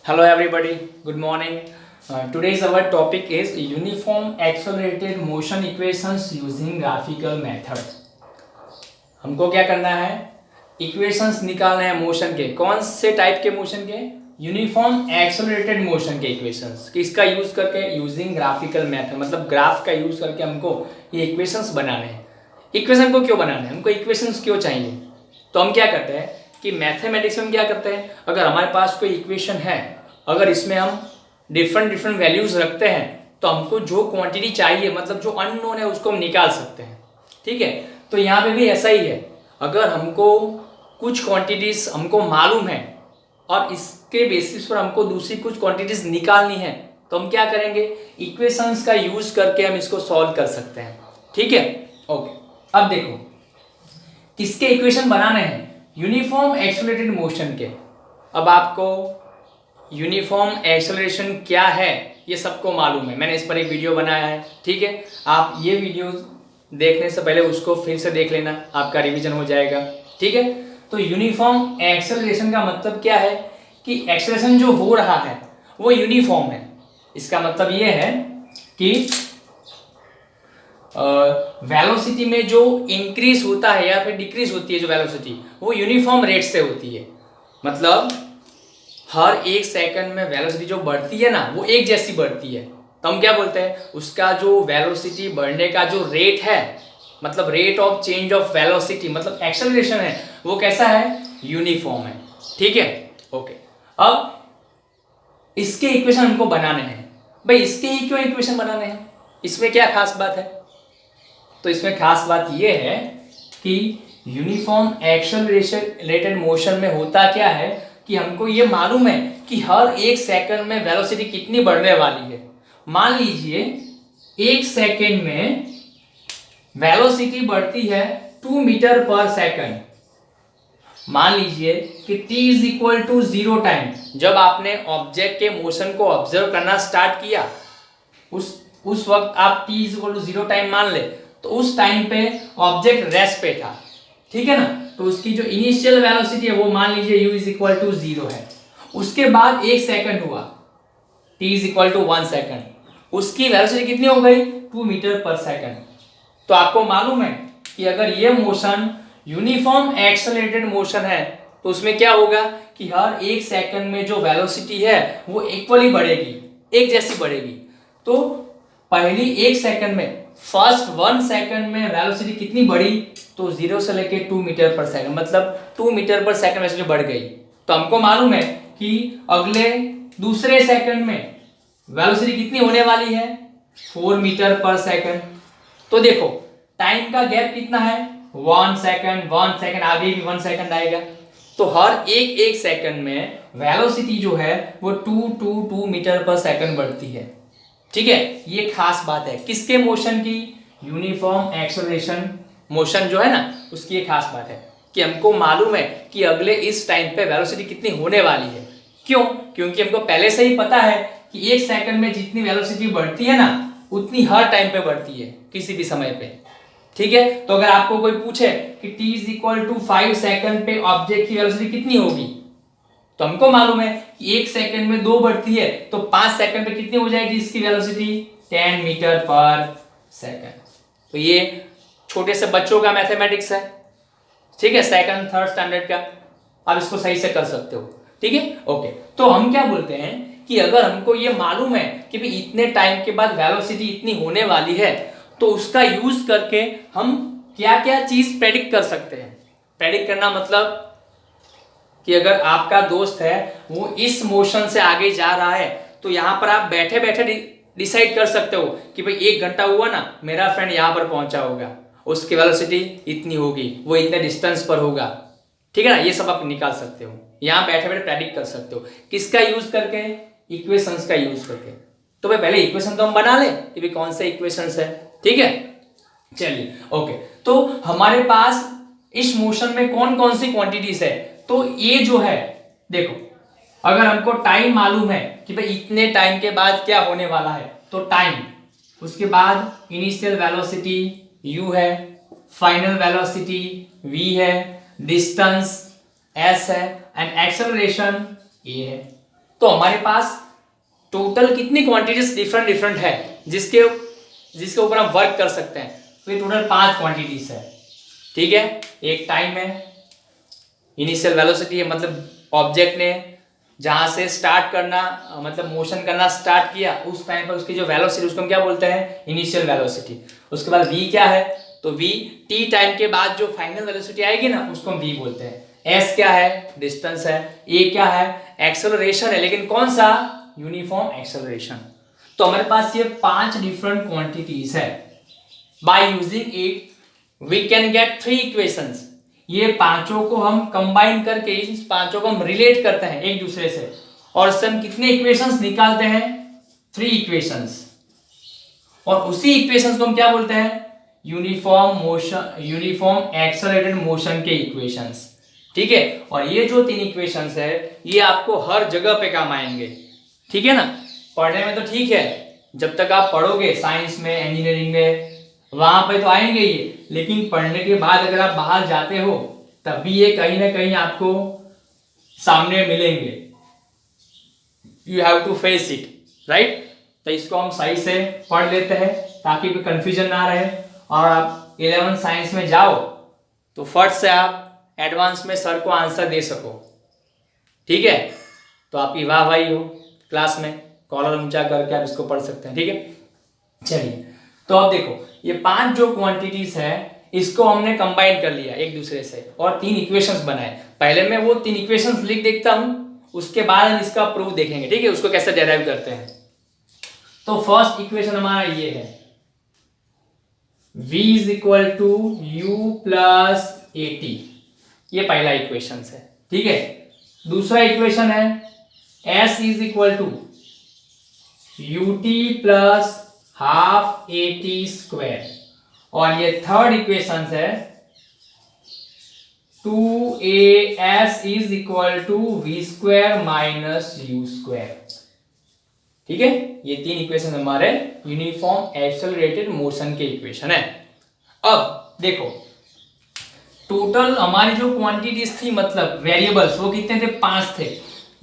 Hello everybody, good morning. Today's our topic is uniform accelerated motion equations using graphical method. हमको क्या करना है? Equations निकालना है मोशन के. कौन से टाइप के मोशन के? यूनिफॉर्म एक्सेलरेटेड मोशन के इक्वेशंस. किसका यूज करके? यूजिंग ग्राफिकल मेथड, मतलब ग्राफ का यूज करके हमको ये इक्वेशंस बनाने हैं. इक्वेशन को क्यों बनाना है? हमको इक्वेशंस क्यों चाहिए? तो हम क्या करते हैं कि मैथमेटिक्स में क्या करते हैं, अगर हमारे पास कोई इक्वेशन है, अगर इसमें हम डिफरेंट वैल्यूज रखते हैं तो हमको जो क्वांटिटी चाहिए, मतलब जो अननोन है, उसको हम निकाल सकते हैं. ठीक है, तो यहाँ पे भी ऐसा ही है. अगर हमको कुछ क्वांटिटीज हमको मालूम है और इसके बेसिस पर हमको दूसरी कुछ क्वांटिटीज निकालनी है, तो हम क्या करेंगे? इक्वेशंस का यूज करके हम इसको सॉल्व कर सकते हैं. ठीक है, ओके. अब देखो किसके इक्वेशन बनाने हैं? यूनिफॉर्म एक्सेलरेटेड मोशन के. अब आपको यूनिफॉर्म एक्सेलरेशन क्या है ये सबको मालूम है, मैंने इस पर एक वीडियो बनाया है. ठीक है, आप ये वीडियो देखने से पहले उसको फिर से देख लेना, आपका रिवीजन हो जाएगा. ठीक है, तो यूनिफॉर्म एक्सेलरेशन का मतलब क्या है कि एक्सेलरेशन जो हो रहा है वो यूनिफॉर्म है. इसका मतलब ये है कि वेलोसिटी में जो इंक्रीज होता है या फिर डिक्रीज होती है, जो वेलोसिटी वो यूनिफॉर्म रेट से होती है. मतलब हर एक सेकंड में वेलोसिटी जो बढ़ती है ना, वो एक जैसी बढ़ती है. तो हम क्या बोलते हैं, उसका जो वेलोसिटी बढ़ने का जो रेट है, मतलब rate of change of velocity, मतलब एक्सेलरेशन है, वो कैसा है? यूनिफॉर्म है. ठीक है, ओके. अब इसके इक्वेशन हमको बनाने हैं. भाई इसके ही क्यों इक्वेशन बनाने हैं? इसमें क्या खास बात है? तो इसमें खास बात यह है कि यूनिफॉर्म एक्सेलरेटेड मोशन में होता क्या है कि हमको ये मालूम है कि हर एक सेकंड में वेलोसिटी कितनी बढ़ने वाली है. मान लीजिए एक सेकंड में वेलोसिटी बढ़ती है 2 मीटर पर सेकंड. मान लीजिए कि t is equal to 0 time, जब आपने ऑब्जेक्ट के मोशन को ऑब्जर्व करना स्टार्ट किया, उस वक्त आप t is equal to 0 time मान ले, तो उस टाइम पे ऑब्जेक्ट रेस्ट पे था. ठीक है ना, तो उसकी जो इनिशियल वेलोसिटी है वो मान लीजिए u इज इक्वल टू 0 है. उसके बाद एक सेकंड हुआ, t is equal to 1 second, उसकी वेलोसिटी कितनी हो गई? 2 मीटर पर सेकंड. तो आपको मालूम है कि अगर ये मोशन यूनिफॉर्म एक्सेलरेटेड मोशन है तो उसमें क्या होगा कि हर एक सेकंड में जो वेलोसिटी है वो इक्वली बढ़ेगी, एक जैसी बढ़ेगी. तो पहली एक सेकंड में, फर्स्ट 1 सेकंड में वेलोसिटी कितनी बढ़ी? तो 0 से लेके 2 मीटर पर सेकंड, मतलब 2 मीटर पर सेकंड वेलोसिटी बढ़ गई. तो हमको मालूम है कि अगले दूसरे सेकंड में वेलोसिटी कितनी होने वाली है? 4 मीटर पर सेकंड. तो देखो टाइम का गैप कितना है? 1 सेकंड, 1 सेकंड, आगे भी 1 सेकंड आएगा. तो हर एक सेकंड में वेलोसिटी जो है वो 2 मीटर पर सेकंड बढ़ती है. ठीक है, ये खास बात है किसके मोशन की? यूनिफॉर्म एक्सेलरेशन मोशन जो है ना, उसकी ये खास बात है कि हमको मालूम है कि अगले इस टाइम पे वेलोसिटी कितनी होने वाली है. क्यों? क्योंकि हमको पहले से ही पता है कि एक सेकंड में जितनी वेलोसिटी बढ़ती है ना, उतनी हर टाइम पे बढ़ती है, किसी भी समय पे. ठीक है, तो अगर आपको कोई पूछे कि t is equal to 5 second पे ऑब्जेक्ट की वेलोसिटी कितनी होगी, तो हमको मालूम है कि एक सेकंड में 2 बढ़ती है, तो 5 सेकंड पे कितनी हो जाएगी इसकी वेलोसिटी? 10 मीटर पर सेकंड. तो ये छोटे से बच्चों का मैथमेटिक्स है. ठीक है, सेकंड थर्ड स्टैंडर्ड का, आप इसको सही से कर सकते हो. ठीक है, ओके. तो हम क्या बोलते हैं कि अगर हमको ये मालूम है कि भाई इतने टाइम के बाद वेलोसिटी इतनी होने वाली है, तो उसका यूज करके हम क्या क्या चीज प्रेडिक्ट कर सकते हैं. प्रेडिक्ट करना मतलब कि अगर आपका दोस्त है वो इस मोशन से आगे जा रहा है, तो यहां पर आप बैठे बैठे डिसाइड कर सकते हो कि भाई 1 घंटा हुआ ना, मेरा फ्रेंड यहां पर पहुंचा होगा, उसकी वेलोसिटी इतनी होगी, वो इतने डिस्टेंस पर होगा. ठीक है ना, ये सब आप निकाल सकते हो, यहां बैठे बैठे प्रेडिक्ट कर सकते हो. किसका यूज करके? इक्वेशंस का यूज करके. तो भाई पहले इक्वेशन तो हम बना ले कि भाई कौन से इक्वेशंस है. ठीक है, चलिए, ओके. तो हमारे पास इस मोशन में कौन कौन सी क्वांटिटीज है? तो ये जो है, देखो अगर हमको टाइम मालूम है कि भाई इतने टाइम के बाद क्या होने वाला है, तो टाइम, उसके बाद इनिशियल वेलोसिटी u है, फाइनल वेलोसिटी v है, डिस्टेंस s है, एंड एक्सेलरेशन a है. तो हमारे पास टोटल कितनी क्वांटिटीज डिफरेंट डिफरेंट है जिसके ऊपर हम वर्क कर सकते हैं। तो ये टोटल 5 क्वांटिटीज है, ठीक है। एक टाइम है, इनिशियल वेलोसिटी है, मतलब ऑब्जेक्ट ने जहां से स्टार्ट करना मतलब मोशन करना स्टार्ट किया उस टाइम पर उसकी जो वेलोसिटी उसको हम क्या बोलते हैं, इनिशियल वेलोसिटी। उसके बाद v क्या है, तो v t टाइम के बाद जो फाइनल वेलोसिटी आएगी ना उसको हम v बोलते हैं। s क्या है, डिस्टेंस है। a क्या है, एक्सेलरेशन है, लेकिन कौन सा, यूनिफॉर्म एक्सेलरेशन। तो हमारे पास ये 5 डिफरेंट क्वांटिटीज है। By using it we can get 3 equations. ये पांचों को हम कंबाइन करके इस पांचों को हम रिलेट करते हैं एक दूसरे से, और इससे हम कितने इक्वेशंस निकालते हैं, 3 इक्वेशंस। और उसी इक्वेशंस को हम क्या बोलते हैं, यूनिफॉर्म एक्सेलरेटेड मोशन के इक्वेशंस, ठीक है। और ये जो 3 इक्वेशंस है ये आपको हर जगह पे काम आएंगे, ठीक है ना। पढ़ने में तो ठीक है, जब तक आप पढ़ोगे साइंस में, इंजीनियरिंग में, वहां पे तो आएंगे ये, लेकिन पढ़ने के बाद अगर आप बाहर जाते हो तब भी ये कहीं ना कहीं आपको सामने मिलेंगे। You have to face it, right. तो इसको हम सही से पढ़ लेते हैं ताकि कोई कंफ्यूजन ना रहे, और आप 11 साइंस में जाओ तो फर्स्ट से आप एडवांस में सर को आंसर दे सको, ठीक है। तो आपकी वाह वाही हो, क्लास में कॉलर ऊंचा करके आप इसको पढ़ सकते हैं, ठीक है। चलिए, तो अब देखो ये 5 जो क्वांटिटीज है इसको हमने कंबाइन कर लिया एक दूसरे से और 3 इक्वेशंस बनाए। पहले मैं वो 3 इक्वेशंस लिख देखता हूं, उसके बाद हम इसका प्रूफ देखेंगे, ठीक है, उसको कैसे डेराइव करते हैं। तो फर्स्ट इक्वेशन हमारा ये है, v is equal to u plus a t, ये पहला इक्वेशन है, ठीक है। दूसरा इक्वेशन है s is equal to U T plus half A T square, और ये थर्ड इक्वेशन है 2as is equal to v square minus you square, ठीक है। ये 3 इक्वेशन हमारे यूनिफॉर्म एक्सेलरेटेड मोशन के इक्वेशन है। अब देखो टोटल हमारी जो क्वांटिटीज थी, मतलब वेरिएबल्स, वो कितने थे, 5 थे,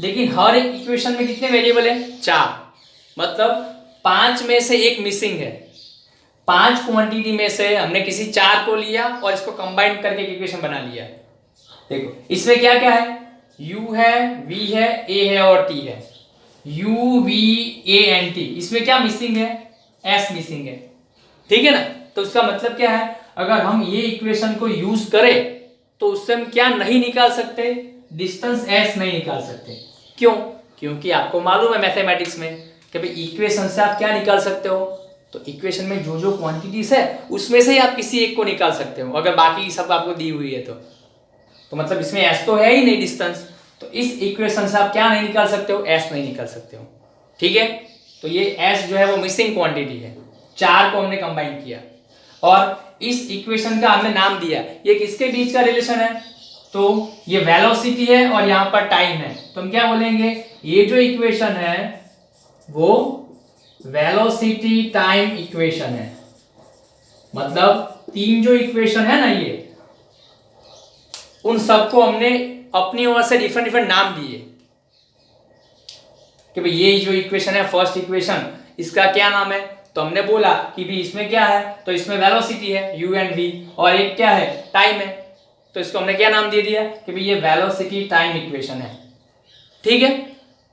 लेकिन हर एक इक्वेशन में कितने वेरिएबल है, 4, मतलब 5 में से एक मिसिंग है। 5 क्वांटिटी में से हमने किसी 4 को लिया और इसको कंबाइन करके एक इक्वेशन बना लिया। देखो इसमें क्या क्या है, u है, v है, a है और t है। u v a and t, इसमें क्या मिसिंग है, s मिसिंग है, ठीक है ना। तो उसका मतलब क्या है, अगर हम ये इक्वेशन को यूज करें तो उससे हम क्या नहीं निकाल सकते, डिस्टेंस s नहीं निकाल सकते। क्यों, क्योंकि आपको मालूम है मैथमेटिक्स में कि भाई इक्वेशन से आप क्या निकाल सकते हो, तो इक्वेशन में जो जो क्वांटिटीज है उसमें से ही आप किसी एक को निकाल सकते हो, अगर बाकी सब आपको दी हुई है तो मतलब इसमें s तो है ही नहीं डिस्टेंस, तो इस इक्वेशन से आप क्या नहीं निकाल सकते हो, s नहीं निकाल सकते हो, ठीक है। तो ये s जो है वो मिसिंग क्वांटिटी है, 4 को हमने कंबाइन किया और इस इक्वेशन का हमने नाम दिया। ये किसके बीच का रिलेशन है, तो ये वेलोसिटी है और यहाँ पर टाइम है, तो हम क्या बोलेंगे, ये जो इक्वेशन है वो वेलोसिटी टाइम इक्वेशन है। मतलब 3 जो इक्वेशन है ना, ये उन सबको हमने अपनी ओर से डिफरेंट डिफरेंट नाम दिए कि भाई ये जो इक्वेशन है फर्स्ट इक्वेशन, इसका क्या नाम है, तो हमने बोला कि भी इसमें क्या है, तो इसमें वेलोसिटी है u एंड v, और एक क्या है, टाइम है, तो इसको हमने क्या नाम दे दिया कि भाई ये वेलोसिटी टाइम इक्वेशन है, ठीक है,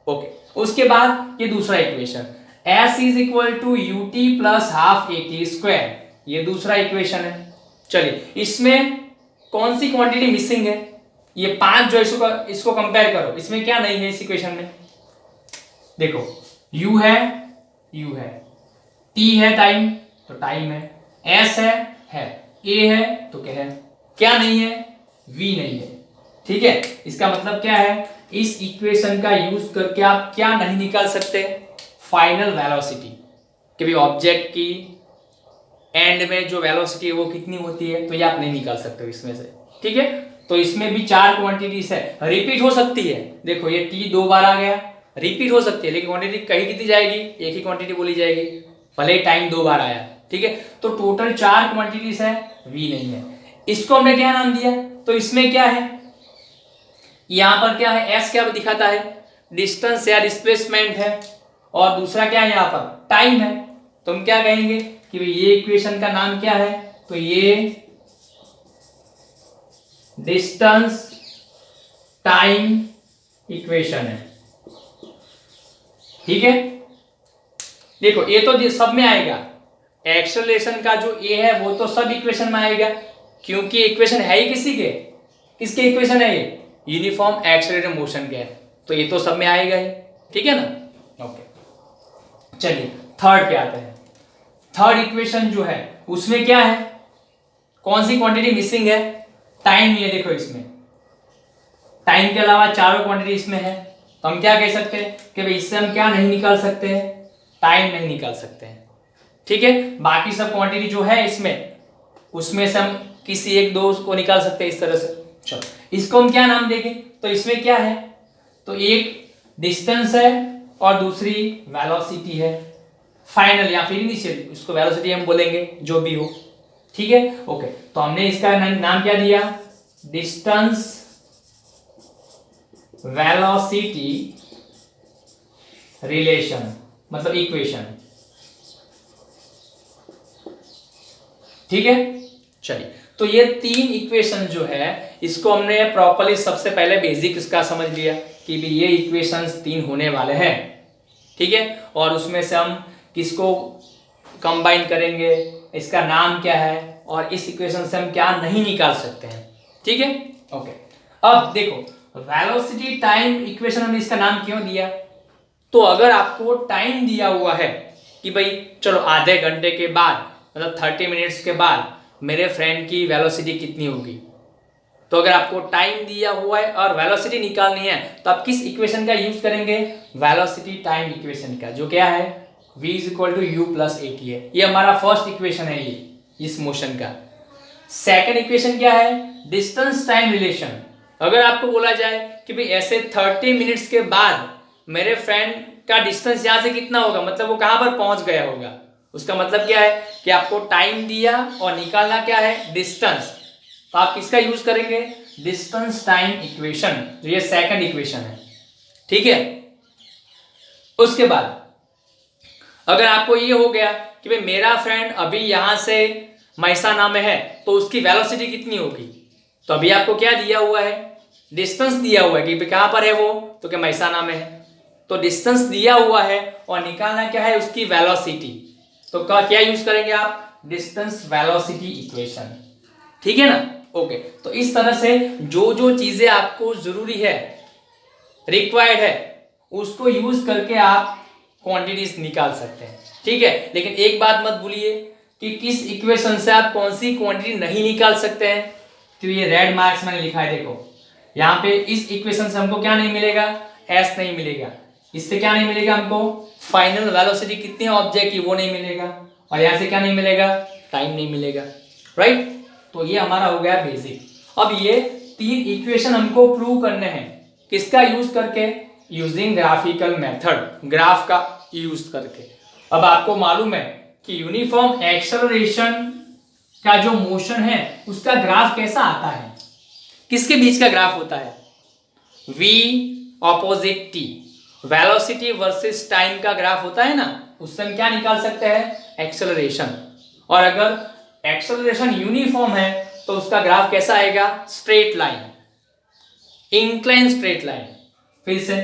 ओके। उसके बाद ये दूसरा equation s is equal to U T plus half A T square, ये दूसरा इक्वेशन है। चलिए इसमें कौन सी क्वांटिटी मिसिंग है, ये 5 जो इसको कंपेयर करो, इसमें क्या नहीं है इस इक्वेशन में, देखो u है, t है टाइम, तो टाइम है, s है, a है, तो क्या नहीं है, v नहीं है, ठीक है। इसका मतलब क्या है, इस इक्वेशन का यूज करके आप क्या नहीं निकाल सकते, फाइनल वेलोसिटी, कि भाई ऑब्जेक्ट की एंड में जो वेलोसिटी है वो कितनी होती है, तो ये आप नहीं निकाल सकते हो इसमें से, ठीक है। तो इसमें भी 4 क्वांटिटीज है, रिपीट हो सकती है, देखो ये t 2 बार आ गया, रिपीट हो सकती है, लेकिन क्वांटिटी कहीं कितनी जाएगी, एक ही क्वांटिटी बोली जाएगी, भले ही टाइम 2 बार आया, ठीक है। तो टोटल 4 क्वांटिटीज है, v नहीं है। इसको हमने क्या नाम दिया, तो इसमें क्या है, यहां पर क्या है, s क्या दिखाता है, डिस्टेंस या डिस्प्लेसमेंट है, और दूसरा क्या है यहाँ पर टाइम है। तो हम क्या कहेंगे कि भाई ये इक्वेशन का नाम क्या है, तो ये डिस्टेंस टाइम इक्वेशन है। ठीक है, देखो ये तो सब में आएगा, एक्सेलरेशन का जो ए है वो तो सब इक्वेशन में आएगा, क्योंकि इक्वेशन है ही किसके इक्वेशन है ये, यूनिफॉर्म एक्सेलरेटेड मोशन के है, तो ये तो सब में आएगा ही। ठीक है ना, ओके। चलिए थर्ड पे आते हैं। थर्ड इक्वेशन जो है उसमें क्या है, कौन सी क्वांटिटी मिसिंग है, टाइम। ये देखो इसमें टाइम के अलावा चारों क्वांटिटी इसमें है, तो हम क्या कह सकते हैं कि भाई इससे हम क्या नहीं निकाल सकते हैं, टाइम नहीं निकाल सकते हैं। ठीक है, बाकी सब क्वांटिटी जो है इसमें, उसमें से हम किसी एक दो को निकाल सकते हैं इस तरह से। चलो इसको हम क्या नाम देंगे, तो इसमें क्या है, तो एक डिस्टेंस है और दूसरी वेलोसिटी है, फाइनल या फिर इनिशियल, उसको वेलोसिटी हम बोलेंगे जो भी हो। ठीक है, ओके। तो हमने इसका नाम क्या दिया, डिस्टेंस वेलोसिटी रिलेशन, मतलब इक्वेशन। ठीक है, चलिए तो ये तीन इक्वेशन जो है इसको हमने प्रॉपर्ली सबसे पहले बेसिक इसका समझ लिया कि भी ये इक्वेशंस तीन होने वाले हैं। ठीक है, और उसमें से हम किसको कंबाइन करेंगे, इसका नाम क्या है, और इस इक्वेशन से हम क्या नहीं निकाल सकते हैं। ठीक है, ओके। अब देखो वेलोसिटी टाइम इक्वेशन हमने इसका नाम क्यों दिया, तो अगर आपको टाइम दिया हुआ है कि भाई चलो आधे घंटे के बाद, मतलब 30 मिनट्स के बाद मेरे फ्रेंड की वेलोसिटी कितनी होगी, तो अगर आपको टाइम दिया हुआ है और वेलोसिटी निकालनी है तो आप किस इक्वेशन का यूज करेंगे, वेलोसिटी टाइम इक्वेशन का, जो क्या है v = u + at है। ये हमारा फर्स्ट इक्वेशन है, ये इस मोशन का। सेकंड इक्वेशन क्या है, डिस्टेंस टाइम रिलेशन। अगर आपको बोला जाए कि भाई ऐसे 30 मिनट्स के बाद मेरे फ्रेंड का डिस्टेंस यहां से कितना होगा, मतलब वो कहां पर पहुंच गया होगा, उसका मतलब क्या है कि आपको टाइम दिया और निकालना क्या है, डिस्टेंस। तो आप किसका यूज करेंगे, डिस्टेंस टाइम इक्वेशन, जो ये सेकंड इक्वेशन है। ठीक है, उसके बाद अगर आपको ये हो गया कि भाई मेरा फ्रेंड अभी यहां से मैसाना में है तो उसकी वेलोसिटी कितनी होगी, तो अभी आपको क्या दिया हुआ है, डिस्टेंस दिया हुआ है कि कहां पर है वो, तो क्या मैसाना में है, तो डिस्टेंस दिया हुआ है और निकालना क्या है, उसकी वेलोसिटी। तो क्या यूज करेंगे आप, डिस्टेंस वेलोसिटी इक्वेशन। ठीक है ना, ओके। तो इस तरह से जो जो चीजें आपको जरूरी है, रिक्वायर्ड है, उसको यूज करके आप क्वांटिटीज निकाल सकते हैं। ठीक है, लेकिन एक बात मत भूलिए कि किस इक्वेशन से आप कौन सी क्वांटिटी नहीं निकाल सकते हैं, तो ये रेड मार्क्स मैंने लिखा है, देखो यहाँ पे इस इक्वेशन से हमको क्या नहीं मिलेगा, एस नहीं मिलेगा, इससे क्या नहीं मिलेगा हमको, फाइनल वेलोसिटी कितनी है ऑब्जेक्ट की वो नहीं मिलेगा, और यहाँ से क्या नहीं मिलेगा, टाइम नहीं मिलेगा। राइट, तो ये हमारा हो गया बेसिक। अब ये तीन इक्वेशन हमको प्रूव करने हैं, किसका यूज करके, यूजिंग ग्राफिकल मेथड, ग्राफ का यूज करके। अब आपको मालूम है कि यूनिफॉर्म एक्सेलरेशन का जो मोशन है उसका ग्राफ कैसा आता है, किसके बीच का ग्राफ होता है, v opposite t, velocity versus time का ग्राफ होता है ना, उससे हम क्या निकाल सकते हैं, एक्सेलरेशन। और अगर एक्सेलरेशन यूनिफॉर्म है तो उसका ग्राफ कैसा आएगा, straight line, incline straight line. फिर से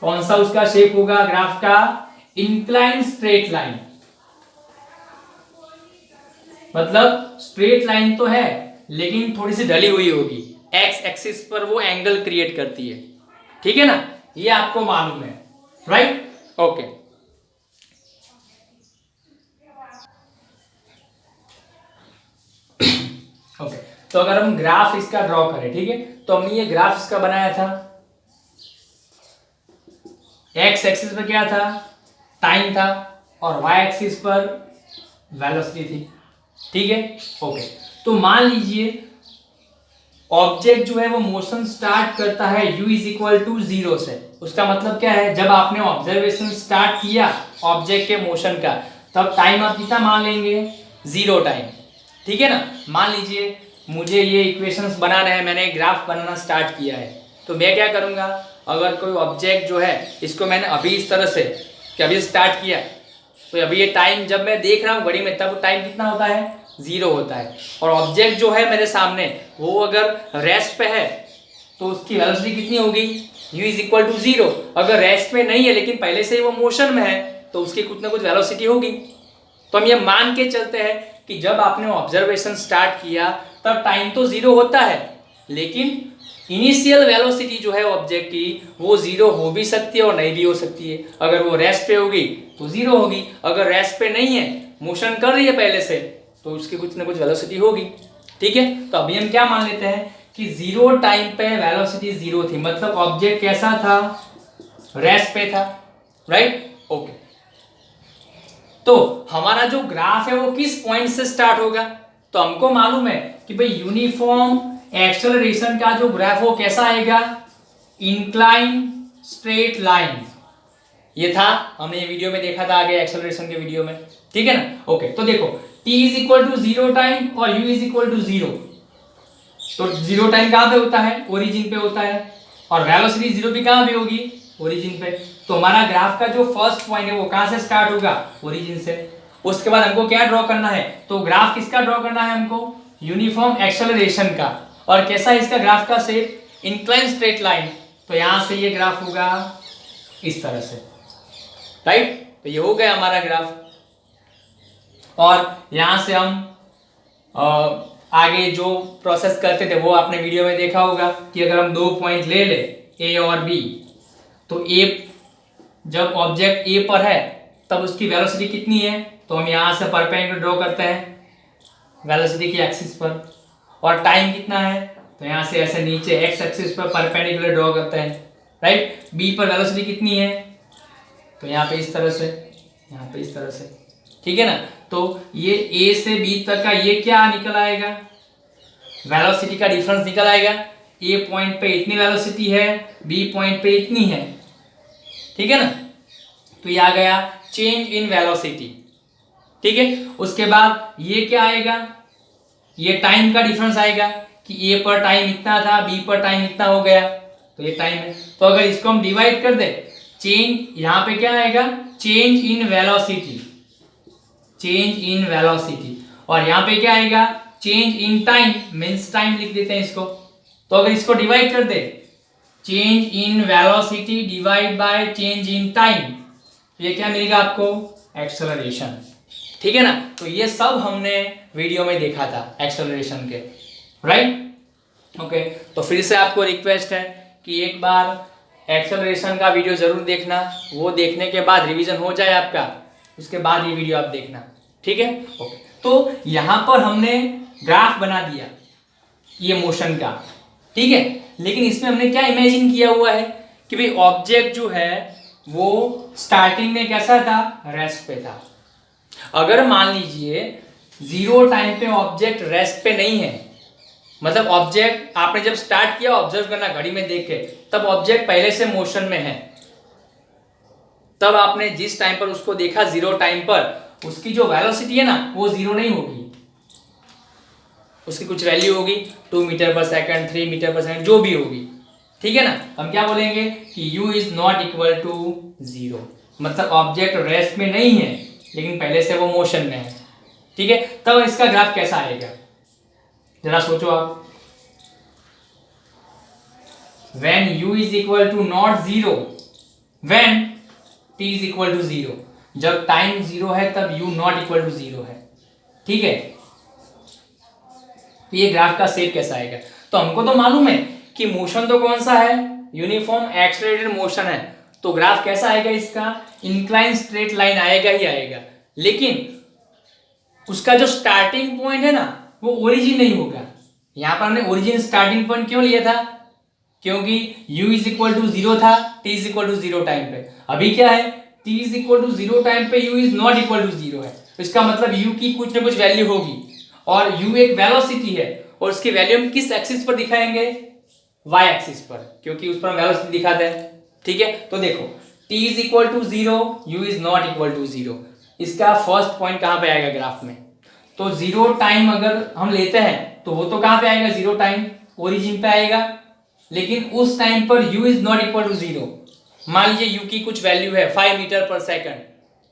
कौन सा उसका शेप होगा ग्राफ का, इंक्लाइन स्ट्रेट लाइन, मतलब स्ट्रेट लाइन तो है लेकिन थोड़ी सी ढली हुई होगी, एक्स एक्सिस पर वो एंगल क्रिएट करती है। ठीक है ना, ये आपको मालूम है। Right, okay. ओके, तो अगर हम ग्राफ इसका ड्रॉ करें, ठीक है, तो हमने ये ग्राफ इसका बनाया था, एक्स एक्सिस पर क्या था, टाइम था, और वाई एक्सिस पर वेलोसिटी थी। ठीक है, ओके। तो मान लीजिए ऑब्जेक्ट जो है वो मोशन स्टार्ट करता है u = 0 से। उसका मतलब क्या है, जब आपने ऑब्जर्वेशन स्टार्ट किया ऑब्जेक्ट के मोशन का, तब टाइम आप कितना मान लेंगे, 0 टाइम। ठीक है ना, मान लीजिए मुझे ये इक्वेशंस बनाना है, मैंने ग्राफ बनाना स्टार्ट किया है, तो मैं क्या करूंगा, अगर कोई ऑब्जेक्ट जो है इसको मैंने अभी इस तरह से कि अभी स्टार्ट किया, तो अभी ये टाइम जब मैं देख रहा हूँ घड़ी में तब टाइम कितना होता है, 0 होता है। और ऑब्जेक्ट जो है मेरे सामने वो अगर रेस्ट पे है तो उसकी वेलोसिटी कितनी होगी, u इज इक्वल टू 0। अगर रेस्ट पे नहीं है लेकिन पहले से ही वो मोशन में है तो उसकी कुछ ना कुछ वेलोसिटी होगी। तो हम ये मान के चलते हैं कि जब आपने ऑब्जर्वेशन स्टार्ट किया तब टाइम तो 0 होता है, लेकिन इनिशियल वेलोसिटी जो है ऑब्जेक्ट की वो 0 हो भी सकती है और नहीं भी हो सकती है। अगर वो रेस्ट पे होगी तो 0 होगी, अगर रेस्ट पे नहीं है, मोशन कर रही है पहले से, तो उसकी कुछ ना कुछ वेलोसिटी होगी। ठीक है, तो अभी हम क्या मान लेते हैं कि 0 टाइम पे वेलोसिटी 0 थी, मतलब ऑब्जेक्ट कैसा था, रेस्ट पे था, राइट। ओके, तो हमारा जो ग्राफ है वो किस पॉइंट से स्टार्ट होगा, तो हमको मालूम है कि भाई यूनिफॉर्म एक्सेलरेशन का जो ग्राफ वो कैसा आएगा, इंक्लाइन स्ट्रेट लाइन। ये था, हमने ये वीडियो में देखा था आगे एक्सेलरेशन के वीडियो में, ठीक है ना। ओके, तो देखो t is equal to 0 time और u इज इक्वल टू 0, तो 0 टाइम कहां पे होता है, ओरिजिन पे होता है, और वेलोसिटी 0 भी कहां पे होगी, ओरिजिन पे। तो हमारा ग्राफ का जो फर्स्ट पॉइंट है वो कहां से स्टार्ट होगा, ओरिजिन से। उसके बाद हमको क्या ड्रॉ करना है, तो ग्राफ किसका ड्रॉ करना है हमको, यूनिफॉर्म एक्सेलरेशन का। और कैसा है इसका ग्राफ का शेप, इंक्लाइन स्ट्रेट लाइन। तो यहां से ये ग्राफ होगा इस तरह से, राइट। तो ये हो गया हमारा ग्राफ, और यहां से हम आगे जो प्रोसेस करते थे वो आपने वीडियो में देखा होगा कि अगर हम 2 पॉइंट ले ले ए और बी, तो ए जब ऑब्जेक्ट ए पर है तब उसकी वेलोसिटी कितनी है, तो हम यहां से परपेंडिकुलर ड्रॉ करते हैं वेलोसिटी की एक्सिस पर, और टाइम कितना है तो यहां से ऐसे नीचे एक्स एक्सिस पर परपेंडिकुलर ड्रॉ करते हैं, राइट। बी पर वेलोसिटी कितनी है, तो यहाँ पे इस तरह से, यहाँ पे इस तरह से, ठीक है ना। तो ये ए से बी तक का ये क्या निकल आएगा, वेलोसिटी का डिफरेंस निकल आएगा। ए पॉइंट पे इतनी वेलोसिटी है, बी पॉइंट पे इतनी है, ठीक है ना। तो ये आ गया चेंज इन वेलोसिटी, ठीक है। उसके बाद ये क्या आएगा, ये टाइम का डिफरेंस आएगा कि ए पर टाइम इतना था, बी पर टाइम इतना हो गया, तो ये टाइम है। तो अगर इसको हम डिवाइड कर दे, चेंज यहाँ पे क्या आएगा, change in velocity, change in velocity, और यहाँ पे क्या आएगा, change in time, means time लिख देते हैं इसको। तो अगर इसको डिवाइड कर दे, change in velocity divide by change in time, ये क्या मिलेगा आपको, एक्सेलरेशन, ठीक है ना। तो ये सब हमने वीडियो में देखा था एक्सेलरेशन के, राइट। ओके, तो फिर से आपको रिक्वेस्ट है कि एक बार एक्सेलरेशन का वीडियो जरूर देखना, वो देखने के बाद रिवीजन हो जाए आपका, उसके बाद ये वीडियो आप देखना, ठीक है। ओके, तो यहाँ पर हमने ग्राफ बना दिया ये मोशन का, ठीक है। लेकिन इसमें हमने क्या इमेजिन किया हुआ है कि भाई ऑब्जेक्ट जो है वो स्टार्टिंग में कैसा था, रेस्ट पे था। अगर मान लीजिए 0 टाइम पे ऑब्जेक्ट रेस्ट पे नहीं है, मतलब ऑब्जेक्ट आपने जब स्टार्ट किया ऑब्जर्व करना घड़ी में देख के, तब ऑब्जेक्ट पहले से मोशन में है, तब आपने जिस टाइम पर उसको देखा 0 टाइम पर, उसकी जो वेलोसिटी है ना वो 0 नहीं होगी, उसकी कुछ वैल्यू होगी, 2 मीटर पर सेकंड, 3 मीटर पर सेकंड, जो भी होगी, ठीक है ना। हम क्या बोलेंगे कि u is not equal to 0, मतलब ऑब्जेक्ट रेस्ट में नहीं है लेकिन पहले से वो मोशन में है, ठीक है। तब इसका ग्राफ कैसा आएगा, जरा सोचो आप। when u is equal to not 0, when t is equal to 0, जब टाइम 0 है तब u नॉट इक्वल टू 0 है, ठीक है। तो ये ग्राफ का शेप कैसा आएगा, तो हमको तो मालूम है कि मोशन तो कौन सा है, यूनिफॉर्म एक्सेलरेटेड मोशन है, तो ग्राफ कैसा आएगा इसका, इंक्लाइन स्ट्रेट लाइन आएगा ही आएगा। लेकिन उसका जो स्टार्टिंग पॉइंट है ना वो ओरिजिन नहीं होगा। यहां पर हमने ओरिजिन स्टार्टिंग पॉइंट क्यों लिया था, क्योंकि u इज इक्वल टू 0 था, t is equal to 0 time पे। अभी क्या है, t is equal to 0 time पे u is not equal to 0 है, तो इसका मतलब u की कुछ ना कुछ वैल्यू होगी, और u एक वेलोसिटी है, और उसकी वैल्यू हम किस एक्सिस पर दिखाएंगे, y एक्सिस पर, क्योंकि उस पर हम वेलोसिटी दिखाते हैं, ठीक है। तो देखो t is equal to 0, u is not equal to 0, इसका फर्स्ट पॉइंट कहां पे आएगा ग्राफ में, तो 0 टाइम अगर हम लेते हैं तो वो तो कहां पे आएगा, 0 टाइम ओरिजिन पे आएगा, लेकिन उस टाइम पर u is not equal to 0। मान लीजिए u की कुछ वैल्यू है 5 मीटर पर सेकंड,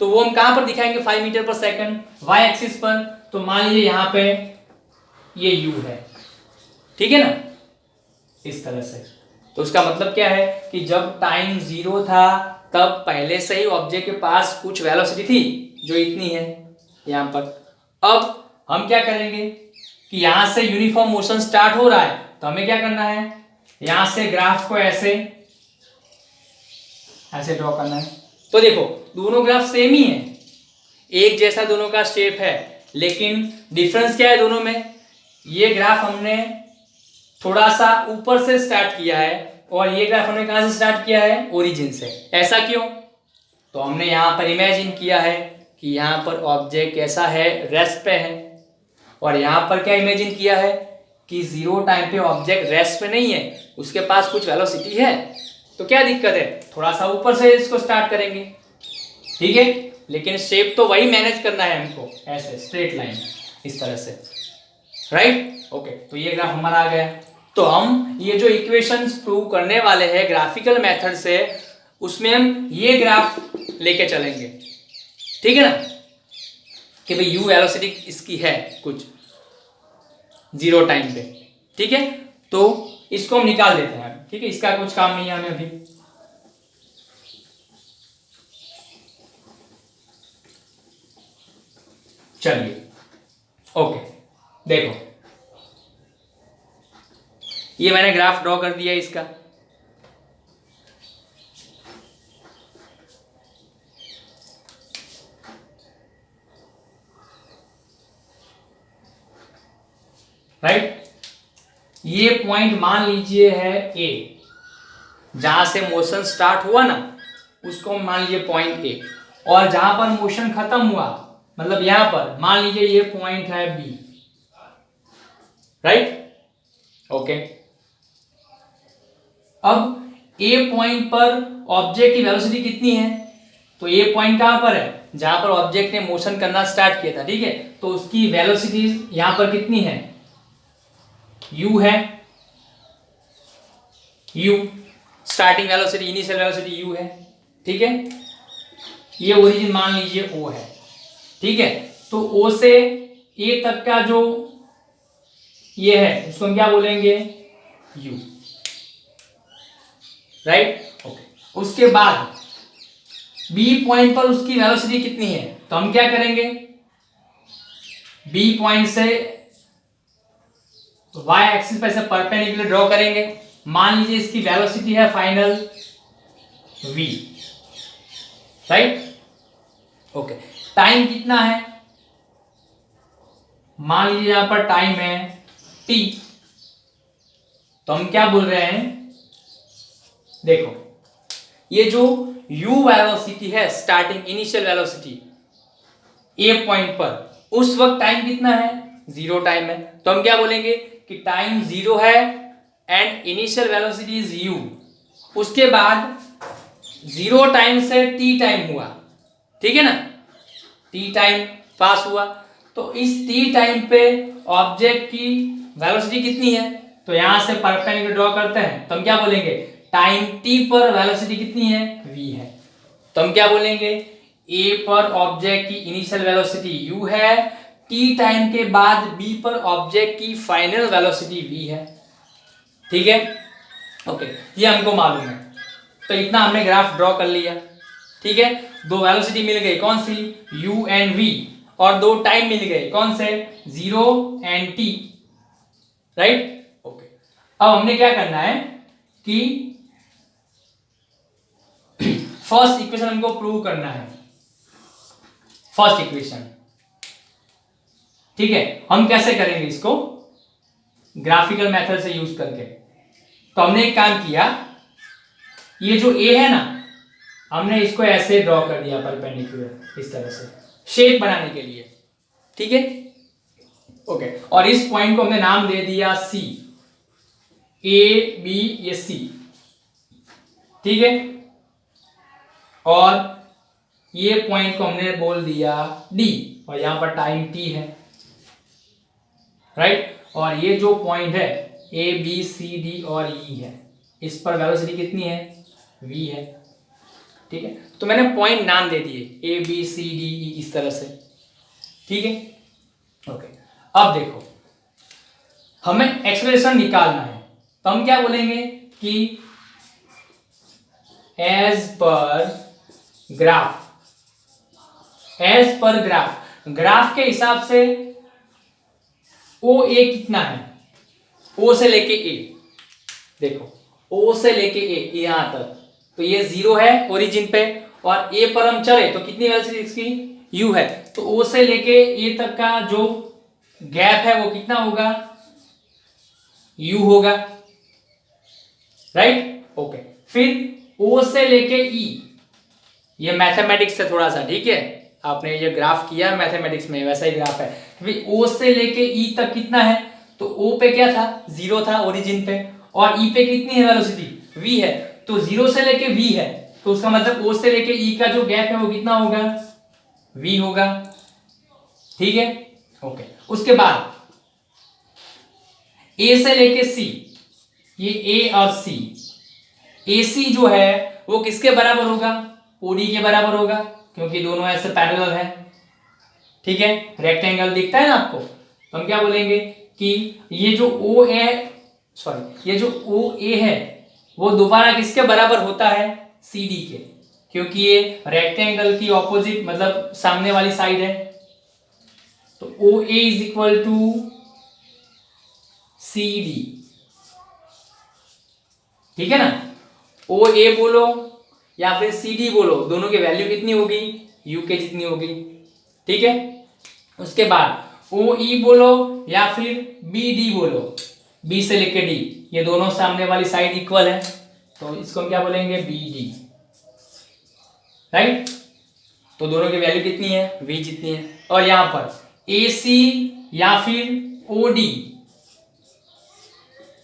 तो वो हम कहां पर दिखाएंगे 5 मीटर पर सेकंड, y एक्सिस पर। तो मान लीजिए यहां पे ये u है, ठीक है ना, इस तरह से। तो उसका मतलब क्या है कि जब टाइम 0 था तब पहले से ही ऑब्जेक्ट के पास कुछ वेलोसिटी थी जो इतनी है यहां पर। अब हम क्या करेंगे कि यहां से यूनिफॉर्म मोशन स्टार्ट हो रहा है, तो हमें क्या करना है, यहां से ग्राफ को ऐसे ड्रॉ करना है। तो देखो दोनों ग्राफ सेम ही है, एक जैसा दोनों का शेप है, लेकिन डिफरेंस क्या है दोनों में, ये ग्राफ हमने थोड़ा सा ऊपर से स्टार्ट किया है और ये ग्राफ हमने कहां से स्टार्ट किया है, ओरिजिन से। ऐसा क्यों, तो हमने यहां पर इमेजिन किया है कि यहां पर ऑब्जेक्ट कैसा है, रेस्ट पे है, और यहां पर क्या इमेजिन किया है कि 0 टाइम पे ऑब्जेक्ट रेस्ट पे नहीं है, उसके पास कुछ वेलोसिटी है। तो क्या दिक्कत है, थोड़ा सा ऊपर से इसको स्टार्ट करेंगे, ठीक है, लेकिन शेप तो वही मैनेज करना है हमको, ऐसे स्ट्रेट लाइन इस तरह से, राइट। ओके, तो ये ग्राफ हमारा आ गया। तो हम ये जो इक्वेशंस प्रूव करने वाले हैं ग्राफिकल मेथड से, उसमें हम ये ग्राफ लेके चलेंगे, ठीक है ना, कि भाई यू वेलोसिटी इसकी है कुछ 0 टाइम पे, ठीक है। तो इसको हम निकाल देते हैं, ठीक है, इसका कुछ काम नहीं है हमें अभी। चलिए, ओके, देखो ये मैंने ग्राफ ड्रॉ कर दिया इसका, राइट। ये पॉइंट मान लीजिए है ए, जहां से मोशन स्टार्ट हुआ ना उसको मान लीजिए पॉइंट ए, और जहां पर मोशन खत्म हुआ मतलब यहां पर मान लीजिए ये पॉइंट है बी, राइट। ओके, अब ए पॉइंट पर ऑब्जेक्ट की वेलोसिटी कितनी है, तो ए पॉइंट कहां पर है, जहां पर ऑब्जेक्ट ने मोशन करना स्टार्ट किया था, ठीक है। तो उसकी वेलोसिटी यहां पर कितनी है, u है, u starting velocity, initial velocity u है, ठीक है। ये ओरिजिन मान लीजिए o है, ठीक है। तो o से a तक का जो ये है उसको हम क्या बोलेंगे, u, राइट। ओके, उसके बाद b पॉइंट पर उसकी वेलोसिटी कितनी है, तो हम क्या करेंगे, b पॉइंट से y एक्सिस पर ऐसे परपेंडिकुलर ड्रॉ करेंगे। मान लीजिए इसकी वेलोसिटी है final v, right. Okay, time कितना है, मान लीजिए यहां पर टाइम है t, तो हम क्या बोल रहे हैं, देखो ये जो u वेलोसिटी है, starting initial velocity a point पर, उस वक्त टाइम कितना है, 0 टाइम है। तो हम क्या बोलेंगे कि टाइम 0 है and initial velocity is u। उसके बाद 0 टाइम से t टाइम हुआ, ठीक है ना, t टाइम पास हुआ। तो इस t टाइम पे ऑब्जेक्ट की वेलोसिटी कितनी है, तो यहां से परपेंडिकुलर ड्रॉ करते हैं, तो हम क्या बोलेंगे, टाइम t पर वेलोसिटी कितनी है, v है। तो हम क्या बोलेंगे, a पर ऑब्जेक्ट की इनिशियल वेलोसिटी u है, t टाइम के बाद b पर ऑब्जेक्ट की फाइनल वेलोसिटी v है, ठीक है। ओके, ये हमको मालूम है। तो इतना हमने ग्राफ ड्रॉ कर लिया, ठीक है। 2 वेलोसिटी मिल गई, कौन सी, u एंड v, और 2 टाइम मिल गए, कौन से, 0 एंड t, राइट। ओके, अब हमने क्या करना है कि फर्स्ट इक्वेशन हमको प्रूव करना है, फर्स्ट इक्वेशन, ठीक है। हम कैसे करेंगे इसको, ग्राफिकल मेथड से यूज करके। तो हमने एक काम किया, ये जो a है ना, हमने इसको ऐसे ड्रॉ कर दिया परपेंडिकुलर, इस तरह से शेप बनाने के लिए, ठीक है। ओके, और इस पॉइंट को हमने नाम दे दिया C, A B ये C, ठीक है। और ये पॉइंट को हमने बोल दिया D, और यहां पर टाइम t है, राइट। और ये जो पॉइंट है A B C D और E है, इस पर वेलोसिटी कितनी है, v है। ठीक है, तो मैंने पॉइंट नाम दे दिए ए बी सी डी ई इस तरह से। ठीक है, ओके। अब देखो हमें एक्सेलरेशन निकालना है, तो हम क्या बोलेंगे कि एज पर ग्राफ, ग्राफ के हिसाब से ओ ए कितना है, ओ से लेके ए, देखो ओ से लेके ए यहां तक, तो ये 0 है ओरिजिन पे, और ए पर हम चले तो कितनी वेलोसिटी इसकी, u है, तो ओ से लेके ए तक का जो गैप है वो कितना होगा, u होगा, राइट। ओके, फिर ओ से लेके ई, ये मैथमेटिक्स है थोड़ा सा, ठीक है, आपने ये ग्राफ किया मैथमेटिक्स में, वैसा ही ग्राफ है। फिर ओ से लेके ई तक कितना है, तो ओ पे क्या था, 0 था ओरिजिन पे, और ई पे कितनी है वेलोसिटी, v है, तो 0 से लेके v है, तो उसका मतलब ओ से लेके ई का जो गैप है वो कितना होगा, v होगा। ठीक है, ओके। उसके बाद a से लेके c, ये a और c, AC जो है वो किसके बराबर होगा, OD के बराबर होगा, क्योंकि दोनों ऐसे पैरेलल है। ठीक है, रेक्टेंगल दिखता है ना आपको, तो हम क्या बोलेंगे कि ये जो ये जो OA है वो दोबारा किसके बराबर होता है, CD के, क्योंकि ये रेक्टेंगल की ऑपोजिट मतलब सामने वाली साइड है, तो OA is equal to CD। ठीक है ना, OA बोलो या फिर CD बोलो, दोनों की वैल्यू कितनी होगी, U के जितनी होगी। ठीक है, उसके बाद OE बोलो या फिर BD बोलो, B से लेके D, ये दोनों सामने वाली साइड इक्वल है, तो इसको हम क्या बोलेंगे, BD, राइट। तो दोनों की वैल्यू कितनी है, V जितनी है। और यहां पर AC या फिर OD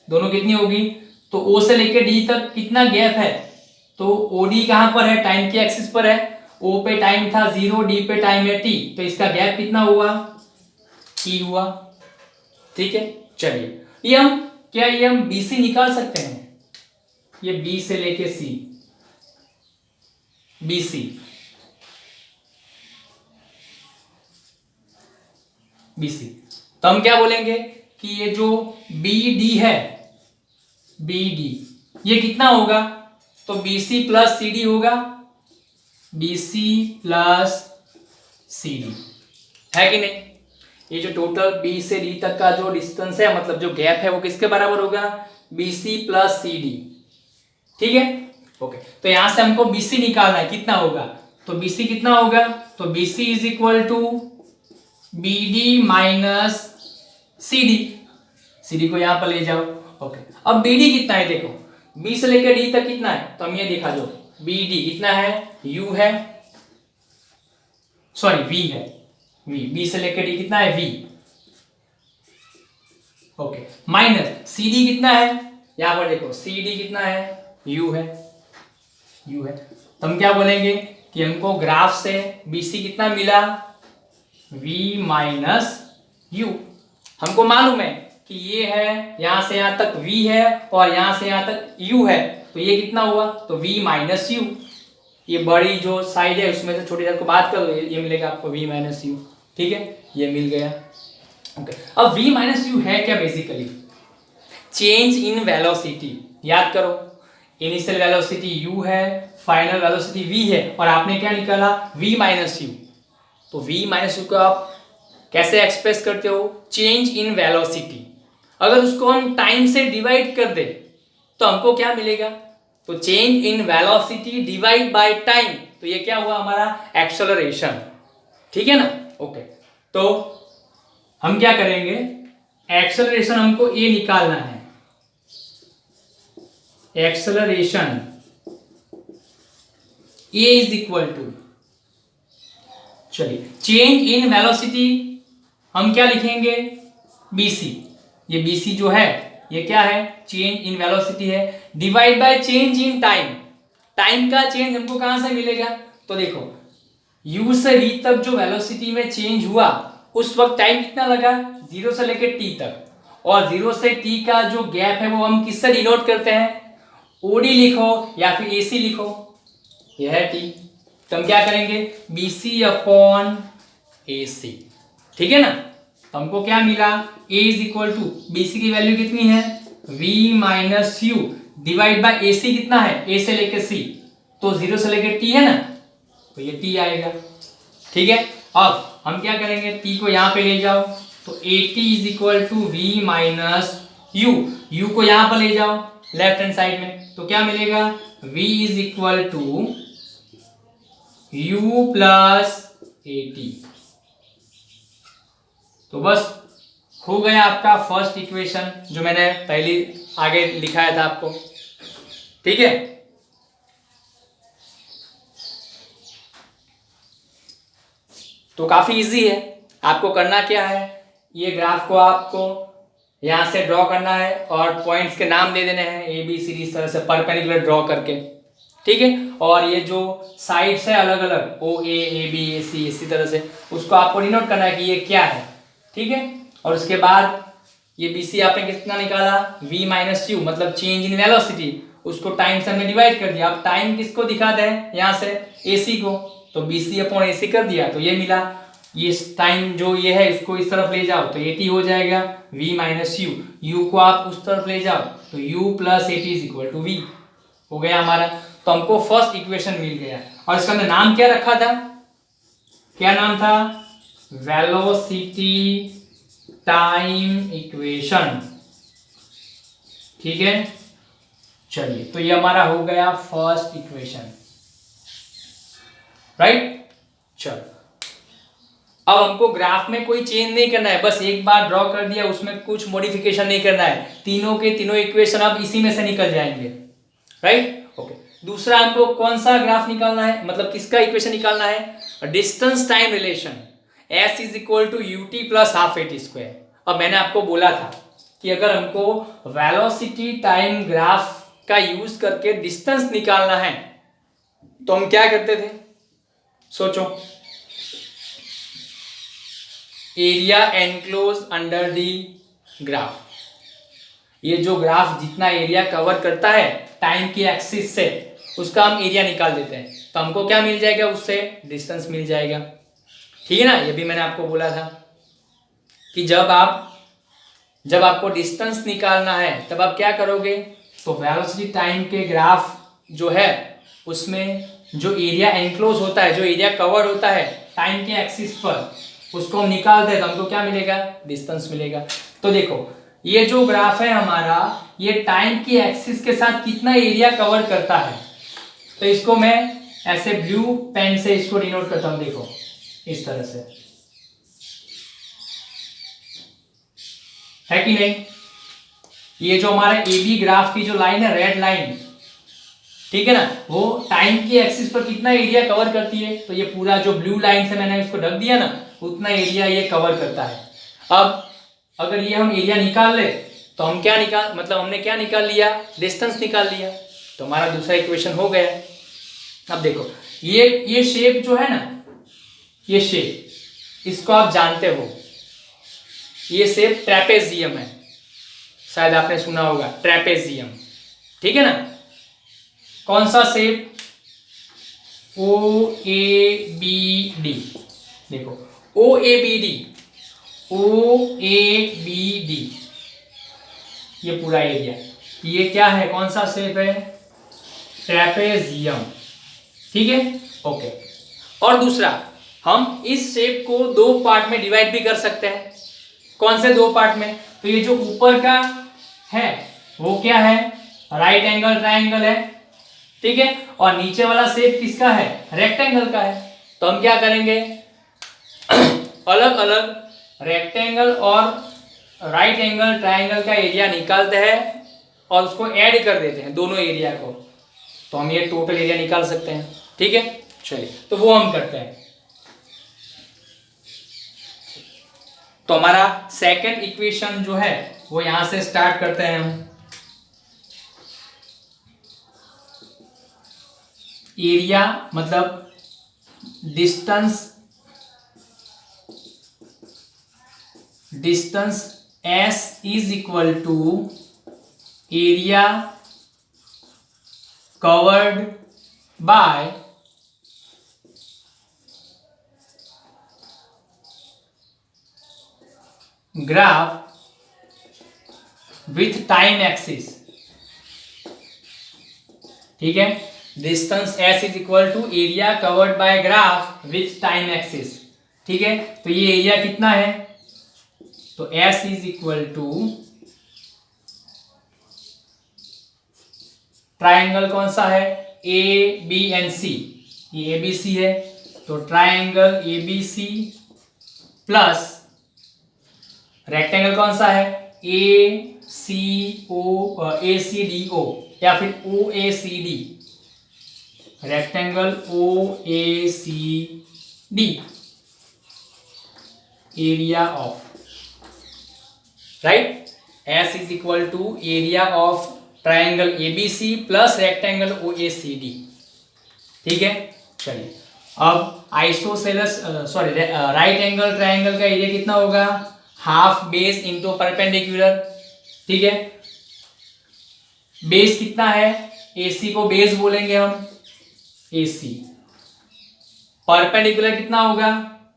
दोनों कितनी होगी, तो O से लेके D तक कितना गैप है, तो OD कहां पर है, टाइम की एक्सिस पर है, O पे टाइम था 0, D पे टाइम है T, तो इसका गैप कितना हुआ, T हुआ। ठीक है, चलिए ये हम BC निकाल सकते हैं, ये B से लेके C, BC तो हम क्या बोलेंगे कि ये जो BD है, BD ये कितना होगा, तो BC प्लस CD होगा, BC प्लस CD, है कि नहीं। ये जो टोटल B से D तक का जो डिस्टेंस है, मतलब जो गैप है, वो किसके बराबर होगा, BC प्लस CD। ठीक है, ओके। तो यहां से हमको BC निकालना है, कितना होगा, तो BC कितना होगा, तो BC is equal to BD minus CD को यहां पर ले जाओ। ओके, अब BD कितना है, देखो B से लेकर D तक कितना है, तो हम ये दिखा दो, BD कितना है, U है, सॉरी V है, B से लेकर D कितना है, V, ओके, माइनस CD कितना है, यहां पर देखो CD कितना है, U है, तो हम क्या बोलेंगे कि हमको ग्राफ से BC कितना मिला, V माइनस U। हमको मालूम है कि ये है, यहां से यहां तक V है और यहां से यहां तक U है, तो ये कितना हुआ, तो V माइनस U। ये बड़ी जो साइड है उसमें से छोटी साइड को बात कर दो, ये मिलेगा आपको V माइनस U। ठीक है, ये मिल गया। ओके, अब V माइनस U है क्या, बेसिकली चेंज इन वेलोसिटी। याद करो, इनिशियल वेलोसिटी U है, फाइनल वेलोसिटी V है, और आपने क्या निकाला, V माइनस U। तो V माइनस U को आप कैसे एक्सप्रेस करते हो, चेंज इन वेलोसिटी। अगर उसको हम टाइम से डिवाइड कर दे तो हमको क्या मिलेगा, तो change in velocity divide by time, तो ये क्या हुआ हमारा, एक्सेलरेशन। ठीक है ना, ओके। तो हम क्या करेंगे, एक्सेलरेशन हमको ए निकालना है, acceleration a is equal to, चलिए चेंज इन वेलोसिटी हम क्या लिखेंगे, BC। ये BC जो है ये क्या है, चेंज इन वेलोसिटी है, divide by change in time. Time का चेंज हमको कहां से मिलेगा, तो देखो U से V तक जो वेलोसिटी में चेंज हुआ उस वक्त टाइम कितना लगा, 0 से लेकर T तक, और 0 से T का जो गैप है वो हम किससे डिनोट करते हैं, ओडी लिखो या फिर एसी लिखो, यह है टी। तो हम क्या करेंगे, बीसी अपॉन एसी, ठीक है ना। तो हमको क्या मिला, ए इज इक्वल टू, बीसी की वैल्यू कितनी है, v minus U divide bye AC कितना है, ए से लेके सी, तो 0 से लेके टी है ना, तो ये टी आएगा, ठीक है। अब हम क्या करेंगे, टी को यहां पे ले जाओ, तो a t is equal to we minus u, u को यहां पर ले जाओ लेफ्ट हैंड साइड में, तो क्या मिलेगा, v is equal to u plus a t. तो बस हो गया आपका फर्स्ट इक्वेशन, जो मैंने पहले आगे लिखाया था आपको, ठीक है। तो काफी इजी है, आपको करना क्या है, ये ग्राफ को आपको यहां से ड्रॉ करना है और पॉइंट्स के नाम दे देने हैं ए बी सी डी, इस तरह से परपेंडिकुलर ड्रॉ करके, ठीक है। और ये जो साइड्स है अलग अलग, ओ ए बी ए सी, इसी तरह से उसको आपको डिनोट करना है कि ये क्या है, ठीक है। और उसके बाद ये बी सी आपने कितना निकाला, v माइनस यू, मतलब चेंज इन वेलोसिटी, उसको टाइम से हमने डिवाइड कर दिया। अब टाइम किसको दिखाते हैं, यहाँ से एसी को, तो बी सी अपॉन ए सी कर दिया, तो ये मिला। ये टाइम जो ये है इसको इस तरफ ले जाओ तो ए टी हो जाएगा, v माइनस यू, यू को आप उस तरफ ले जाओ तो u plus a t is equal to v, हो गया हमारा। तो हमको फर्स्ट इक्वेशन मिल गया, और इसका हमने नाम क्या रखा था, क्या नाम था, वेलोसिटी टाइम इक्वेशन, ठीक है। चलिए, तो ये हमारा हो गया फर्स्ट इक्वेशन, राइट। चलो, अब हमको ग्राफ में कोई चेंज नहीं करना है, बस एक बार ड्रॉ कर दिया, उसमें कुछ मॉडिफिकेशन नहीं करना है, तीनों के तीनों इक्वेशन अब इसी में से निकल जाएंगे, राइट। ओके, दूसरा हमको कौन सा ग्राफ निकालना है, मतलब किसका इक्वेशन निकालना है, distance time relation, s is equal to U T plus half A T square. अब मैंने आपको बोला था कि अगर हमको वेलोसिटी टाइम ग्राफ का यूज करके डिस्टेंस निकालना है तो हम क्या करते थे, सोचो, area enclose under the graph, ये जो ग्राफ जितना एरिया कवर करता है टाइम की एक्सिस से, उसका हम एरिया निकाल देते हैं, तो हमको क्या मिल जाएगा, उससे डिस्टेंस मिल जाएगा, ठीक है ना। ये भी मैंने आपको बोला था कि जब आपको डिस्टेंस निकालना है तब आप क्या करोगे, तो वेलोसिटी टाइम के ग्राफ जो है उसमें जो एरिया एनक्लोज होता है, जो एरिया कवर होता है टाइम के एक्सिस पर, उसको हम निकालते हैं तो हमको क्या मिलेगा, डिस्टेंस मिलेगा। तो देखो, ये जो ग्राफ है हमारा, ये टाइम की एक्सिस के साथ कितना एरिया कवर करता है, तो इसको मैं ऐसे ब्लू पेन से इसको डिनोट करता हूं, देखो इस तरह से, है कि नहीं। ये जो हमारा ए बी ग्राफ की जो लाइन है, रेड लाइन, ठीक है ना, वो टाइम की एक्सिस पर कितना एरिया कवर करती है, तो ये पूरा जो ब्लू लाइन से मैंने इसको ढक दिया ना, उतना एरिया ये कवर करता है। अब अगर ये हम एरिया निकाल ले तो हम क्या मतलब हमने क्या निकाल लिया, डिस्टेंस निकाल लिया, तो हमारा दूसरा इक्वेशन हो गया। अब देखो, ये शेप जो है ना, ये शेप, इसको आप जानते हो, ये शेप ट्रेपेजियम है, शायद आपने सुना होगा ट्रेपेजियम, ठीक है ना। कौन सा shape, O A B D, देखो O A B D, O A B D, ये पूरा एरिया, ये क्या है, कौन सा शेप है, ट्रेपेजियम, ठीक है, ओके। और दूसरा, हम इस शेप को दो पार्ट में डिवाइड भी कर सकते हैं, कौन से दो पार्ट में, तो ये जो ऊपर का है वो क्या है, राइट एंगल ट्रायंगल है, ठीक है, और नीचे वाला शेप किसका है, रेक्टेंगल का है। तो हम क्या करेंगे, अलग अलग रेक्टेंगल और राइट एंगल ट्रायंगल का एरिया निकालते हैं और उसको ऐड कर देते हैं दोनों एरिया को, तो हम ये टोटल एरिया निकाल सकते हैं, ठीक है। चलिए, तो वो हम करते हैं। तो हमारा सेकंड इक्वेशन जो है वो यहां से स्टार्ट करते हैं हम। एरिया मतलब distance S is equal to area covered by graph with time axis, ठीक है। Distance s is equal to area covered by graph with time axis, ठीक है। तो ये एरिया कितना है, तो s is equal to triangle कौन सा है, ए बी एंड सी, ये ए बी सी है, तो triangle A B C plus rectangle कौन सा है, ए सी डी ओ या फिर O A C D, rectangle O A C D, area of, right. S is equal to area of triangle A B C plus rectangle O A C D, ठीक है। चलिए अब isosceles right angle triangle का area कितना होगा, half base into perpendicular, ठीक है। Base कितना है, AC को बेस बोलेंगे हम, AC। परपेंडिकुलर कितना होगा,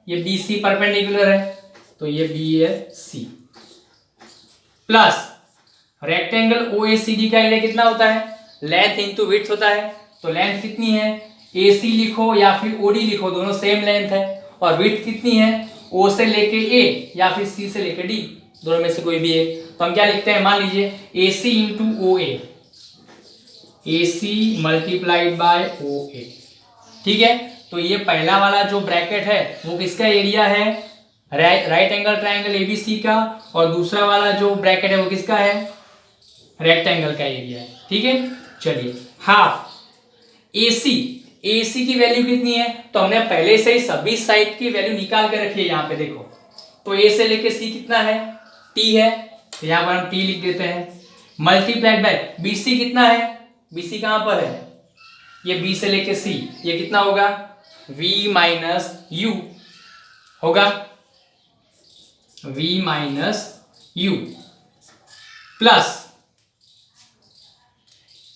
ये BC परपेंडिकुलर है तो ये BC प्लस रेक्टेंगल OACD का एरिया कितना होता है, लेंथ इंटू विड्थ होता है, तो लेंथ कितनी है, AC लिखो या फिर OD लिखो, दोनों सेम लेंथ है, और विड्थ कितनी है, O से लेके A या फिर C से लेके D, दोनों में से कोई भी है। तो हम क्या लिखते हैं, मान लीजिए AC into OA, AC multiplied by OA, ठीक है। तो ये पहला वाला जो ब्रैकेट है वो किसका एरिया है, राइट एंगल ट्राइंगल ABC का, और दूसरा वाला जो ब्रैकेट है वो किसका है, रेक्टेंगल का एरिया है, ठीक है। चलिए हाफ AC की वैल्यू कितनी है, तो हमने पहले से ही सभी साइड की वैल्यू निकाल के रखी है, यहाँ पे देखो। तो A से लेके C कितना है, T है, तो यहाँ पर हम T लिख देते हैं, मल्टीप्लाइड बाय BC कितना है, BC कहाँ पर है, ये B से लेके C, ये कितना होगा, V माइनस U होगा, V minus U plus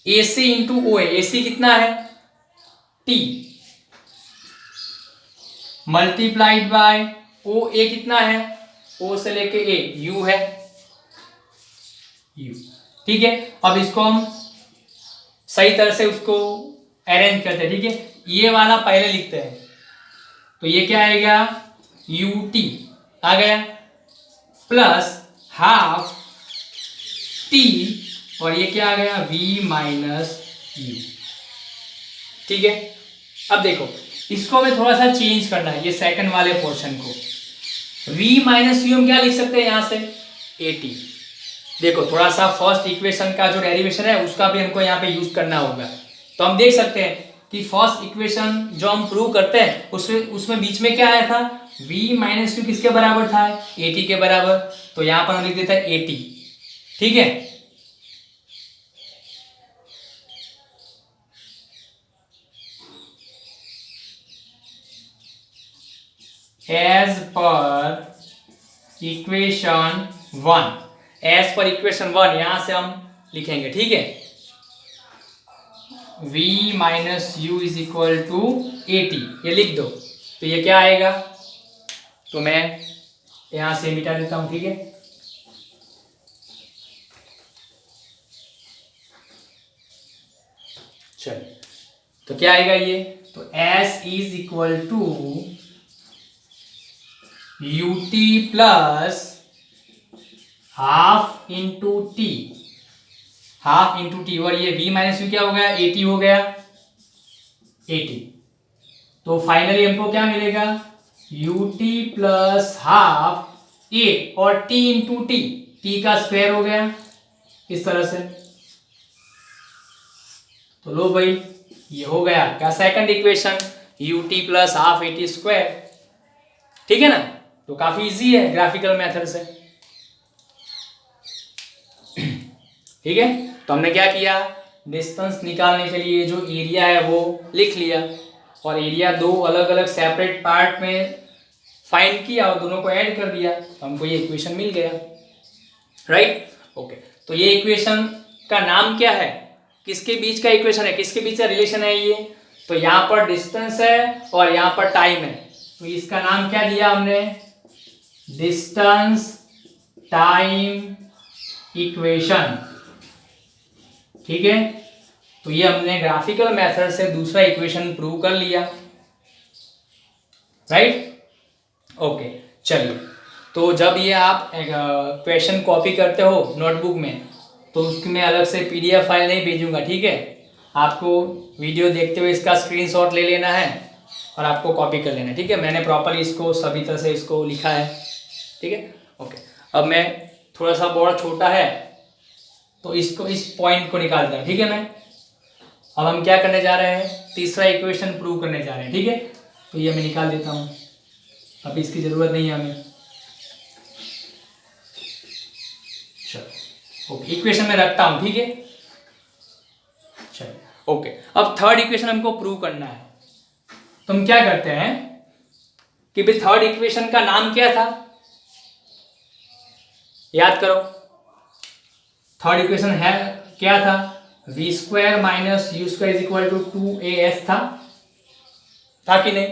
AC into OA, AC कितना है, T मल्टीप्लाइड बाय OA कितना है, O से लेके A, U है, U, ठीक है। अब इसको हम सही तरह से उसको अरेंज करते हैं, ठीक है। ये वाला पहले लिखते हैं, तो ये क्या आएगा, UT आ गया, प्लस हाफ T, और ये क्या आ गया, V माइनस U, ठीक है। अब देखो इसको हमें थोड़ा सा चेंज करना है, ये सेकंड वाले पोर्शन को, V माइनस U हम क्या लिख सकते हैं यहाँ से, AT। देखो थोड़ा सा फर्स्ट इक्वेशन का जो डेरिवेशन है उसका भी हमको यहाँ पे यूज करना होगा। तो हम देख सकते हैं कि फर्स्ट इक्वेशन जो हम प्रूव करते हैं उसमें बीच में क्या आया था, V माइनस यू किसके बराबर था, AT के बराबर, तो यहाँ पर हम लिख देते हैं AT, ठीक है। As per equation 1, as per equation 1 यहां से हम लिखेंगे, ठीक है। V minus u is equal to AT, ये लिख दो, तो ये क्या आएगा, तो मैं यहां से मिटा देता हूं, ठीक है। चलिए तो क्या आएगा ये, तो S is equal to UT plus half into T, half into T, और ये V माइनस यू क्या हो गया, AT हो गया, AT। तो फाइनली हमको क्या मिलेगा, UT प्लस हाफ A और T इंटू T का स्क्वायर हो गया इस तरह से। तो लो भाई ये हो गया क्या, second equation, UT plus half AT square, ठीक है ना। तो काफी इजी है ग्राफिकल मेथड से, ठीक है। तो हमने क्या किया, डिस्टेंस निकालने के लिए जो एरिया है वो लिख लिया, और एरिया दो अलग अलग सेपरेट पार्ट में फाइंड किया और दोनों को ऐड कर दिया, तो हमको ये इक्वेशन मिल गया, राइट। ओके, तो ये इक्वेशन का नाम क्या है, किसके बीच का इक्वेशन है, किसके बीच का रिलेशन है ये, तो यहाँ पर डिस्टेंस है और यहाँ पर टाइम है, तो इसका नाम क्या दिया हमने, डिस्टेंस टाइम इक्वेशन। ठीक है, तो ये हमने ग्राफिकल मेथड से दूसरा इक्वेशन प्रूव कर लिया, राइट। ओके, चलिए, तो जब ये आप क्वेश्चन कॉपी करते हो नोटबुक में, तो उसकी मैं अलग से पीडीएफ फाइल नहीं भेजूंगा, ठीक है। आपको वीडियो देखते हुए इसका स्क्रीनशॉट ले लेना है और आपको कॉपी कर लेना है, ठीक है। मैंने प्रॉपरली इसको सभी तरह से इसको लिखा है, ठीक है। ओके, अब मैं थोड़ा सा बोर्ड छोटा है तो इसको, इस पॉइंट को निकाल दें, ठीक है। मैं अब हम क्या करने जा रहे हैं, तीसरा इक्वेशन प्रूव करने जा रहे हैं, ठीक है। तो ये मैं निकाल देता हूँ, अभी इसकी ज़रूरत नहीं है हमें। चलो, ओके, इक्वेशन में रखता हूँ, ठीक है। चलो, ओके, अब थर्ड इक्वेशन हमको प्रूव करना है, तो हम क्या करते हैं कि भाई थर्ड इक्वेशन का नाम क्या था, याद करो। थर्ड इक्वेशन है क्या था, v square minus you square is equal to 2as था कि नहीं।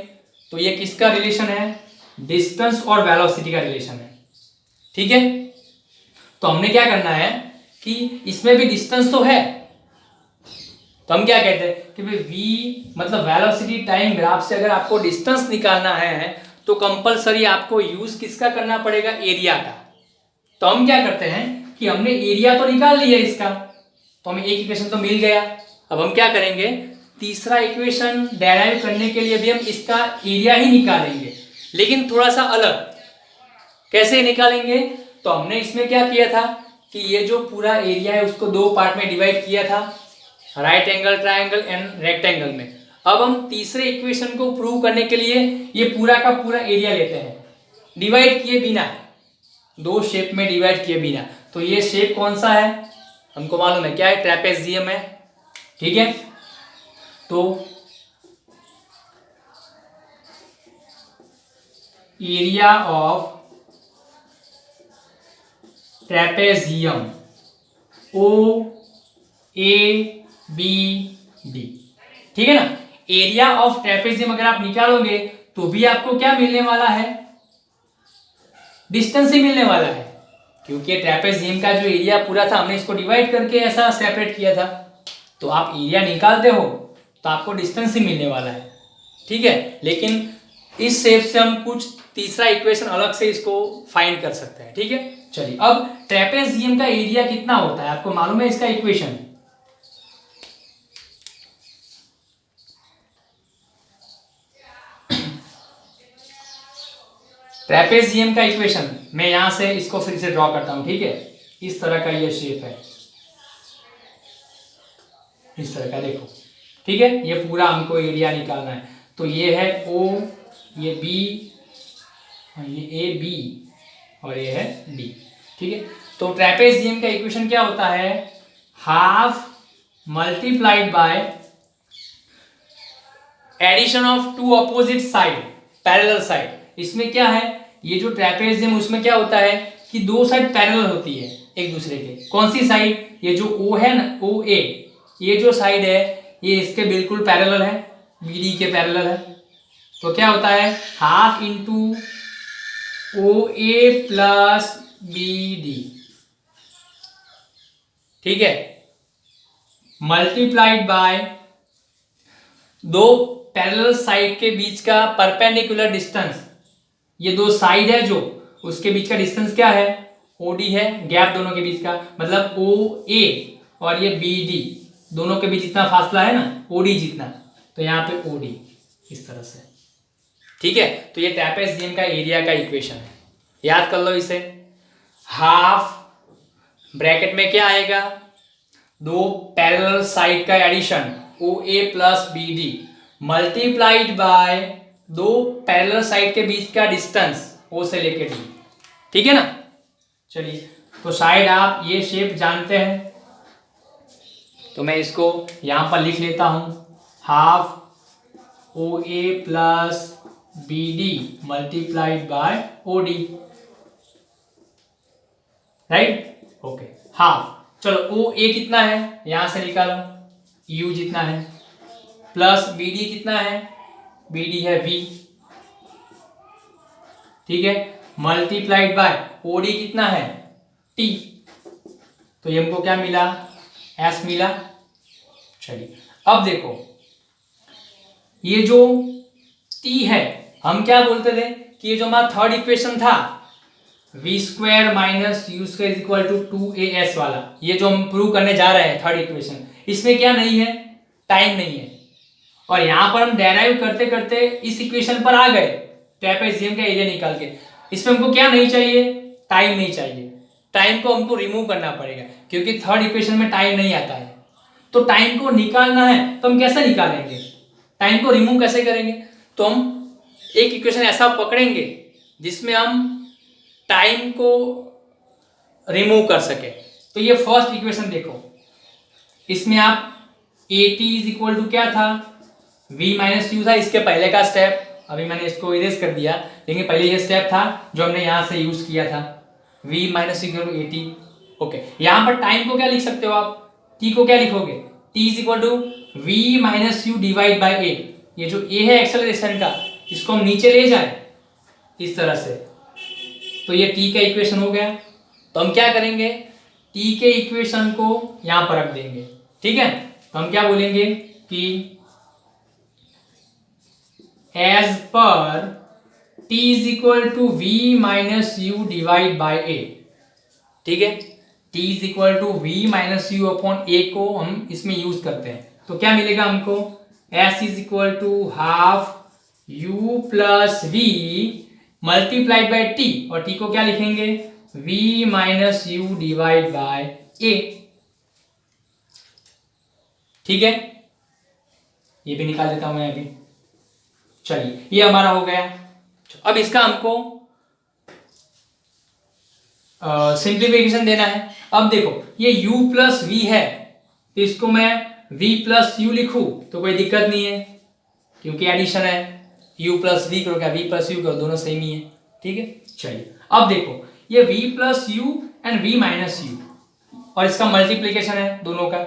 तो ये किसका रिलेशन है, डिस्टेंस और वेलोसिटी का रिलेशन है, ठीक है। तो हमने क्या करना है कि इसमें भी डिस्टेंस तो है, तो हम क्या कहते हैं कि भाई v मतलब वेलोसिटी टाइम ग्राफ से अगर आपको डिस्टेंस निकालना है तो कंपलसरी आपको यूज किसका करना पड़ेगा, एरिया का। तो हम क्या करते हैं कि हमने एरिया तो निकाल लिया इसका, तो हमें एक इक्वेशन तो मिल गया। अब हम क्या करेंगे, तीसरा इक्वेशन डेराइव करने के लिए भी हम इसका एरिया ही निकालेंगे, लेकिन थोड़ा सा अलग। कैसे निकालेंगे, तो हमने इसमें क्या किया था कि ये जो पूरा एरिया है उसको दो पार्ट में डिवाइड किया था, right angle triangle and rectangle में। अब हम तीसरे इक्वेशन को प्रूव करने के लिए ये पूरा का पूरा एरिया लेते हैं, डिवाइड किए बिना, दो शेप में डिवाइड किए बिना। तो ये शेप कौन सा है, हमको मालूम है क्या है, ट्रेपेजियम है, ठीक है। तो area of trapezium O A B D, ठीक है ना। एरिया ऑफ ट्रेपेजियम अगर आप निकालोगे तो भी आपको क्या मिलने वाला है, डिस्टेंस ही मिलने वाला है, क्योंकि ट्रेपेजियम का जो एरिया पूरा था हमने इसको डिवाइड करके ऐसा सेपरेट किया था। तो आप एरिया निकालते हो तो आपको डिस्टेंस ही मिलने वाला है, ठीक है। लेकिन इस शेप से हम कुछ तीसरा इक्वेशन अलग से इसको फाइंड कर सकते हैं, ठीक है। चलिए, अब ट्रेपेजियम का एरिया कितना होता है आपको मालूम है, इसका इक्वेशन ट्रेपेजियम का इक्वेशन मैं यहां से इसको फिर से ड्रॉ करता हूं, ठीक है। इस तरह का ये शेप है, इस तरह का देखो, ठीक है। ये पूरा हमको एरिया निकालना है, तो ये है O, ये B, ये ए बी और ये है डी, ठीक है। तो ट्रेपेजियम का इक्वेशन क्या होता है, half multiplied by addition of two opposite side parallel side. इसमें क्या है, ये जो ट्रेपेजियम उसमें क्या होता है कि दो साइड पैरेलल होती है एक दूसरे के। कौन सी साइड, ये जो O है ना, ओ ए, ये जो साइड है ये इसके बिल्कुल पैरेलल है, बी डी के पैरेलल है। तो क्या होता है, half into O A plus B D, ठीक है, मल्टीप्लाइड बाय दो पैरेलल साइड के बीच का परपेंडिकुलर डिस्टेंस। ये दो साइड है जो, उसके बीच का डिस्टेंस क्या है, ओडी है, गैप दोनों के बीच का, मतलब ओ ए और ये बी डी दोनों के बीच जितना फासला है ना, ओडी जितना, तो यहाँ पे ओडी इस तरह से, ठीक है। तो ये ट्रेपेजियम का एरिया का इक्वेशन है, याद कर लो इसे। हाफ ब्रैकेट में क्या आएगा, दो पैरेलल साइड का addition O A plus B D multiplied by दो पैरेलल साइड के बीच का डिस्टेंस ओ से लेके डी, ठीक है ना। चलिए, तो शायद आप ये शेप जानते हैं, तो मैं इसको यहां पर लिख लेता हूं, half O A plus B D multiplied by O D, right. Okay, half, चलो ओ ए कितना है यहां से निकालो, u जितना है, प्लस बी डी कितना है, बी डी है v, ठीक है, मल्टीप्लाइड बाय ओ डी कितना है t, तो ये हमको क्या मिला, s मिला। चलिए अब देखो ये जो t है, हम क्या बोलते थे कि ये जो हमारा थर्ड इक्वेशन था v square minus you square is equal to 2as वाला, ये जो हम प्रूव करने जा रहे हैं थर्ड इक्वेशन, इसमें क्या नहीं है, टाइम नहीं है। और यहां पर हम डेराइव करते करते इस इक्वेशन पर आ गए ट्रेपेजियम का एरिया निकाल के, इसमें हमको क्या नहीं चाहिए, टाइम नहीं चाहिए, टाइम को हमको रिमूव करना पड़ेगा क्योंकि थर्ड इक्वेशन में टाइम नहीं आता है। तो टाइम को निकालना है तो हम कैसे निकालेंगे, टाइम को रिमूव कैसे करेंगे, तो हम एक इक्वेशन ऐसा पकड़ेंगे जिसमें हम टाइम को रिमूव कर सके। तो ये फर्स्ट इक्वेशन देखो, इसमें आप a t is equal to क्या था, v माइनस यू था, इसके पहले का स्टेप, अभी मैंने इसको इरेज कर दिया, लेकिन पहले ये स्टेप था जो हमने यहां से यूज किया था, v minus equal to a t. Okay, यहां पर टाइम को क्या लिख सकते हो आप, t को क्या लिखोगे, t is equal to v minus U divide by A, ये जो a है एक्सेलरेशन का, इसको हम नीचे ले जाए इस तरह से, तो ये t का इक्वेशन हो गया। तो हम क्या करेंगे, t के इक्वेशन को यहां पर रख देंगे, ठीक है। तो हम क्या बोलेंगे कि as per t is equal to v minus U divide by A, ठीक है, t is equal to v minus U upon A को हम इसमें यूज करते हैं, तो क्या मिलेगा हमको, s is equal to half u plus v multiplied by t, और t को क्या लिखेंगे, v minus U divide by A, ठीक है। ये भी निकाल देता हूं मैं अभी, चलिए ये हमारा हो गया। अब इसका हमको सिंप्लीफिकेशन देना है। अब देखो ये u प्लस वी है, तो इसको मैं v प्लस यू लिखूं तो कोई दिक्कत नहीं है क्योंकि एडिशन है, u प्लस वी करो क्या v प्लस यू करो, दोनों सेम ही है, ठीक है। चलिए अब देखो ये v plus u and v minus you, और इसका मल्टीप्लीकेशन है दोनों का।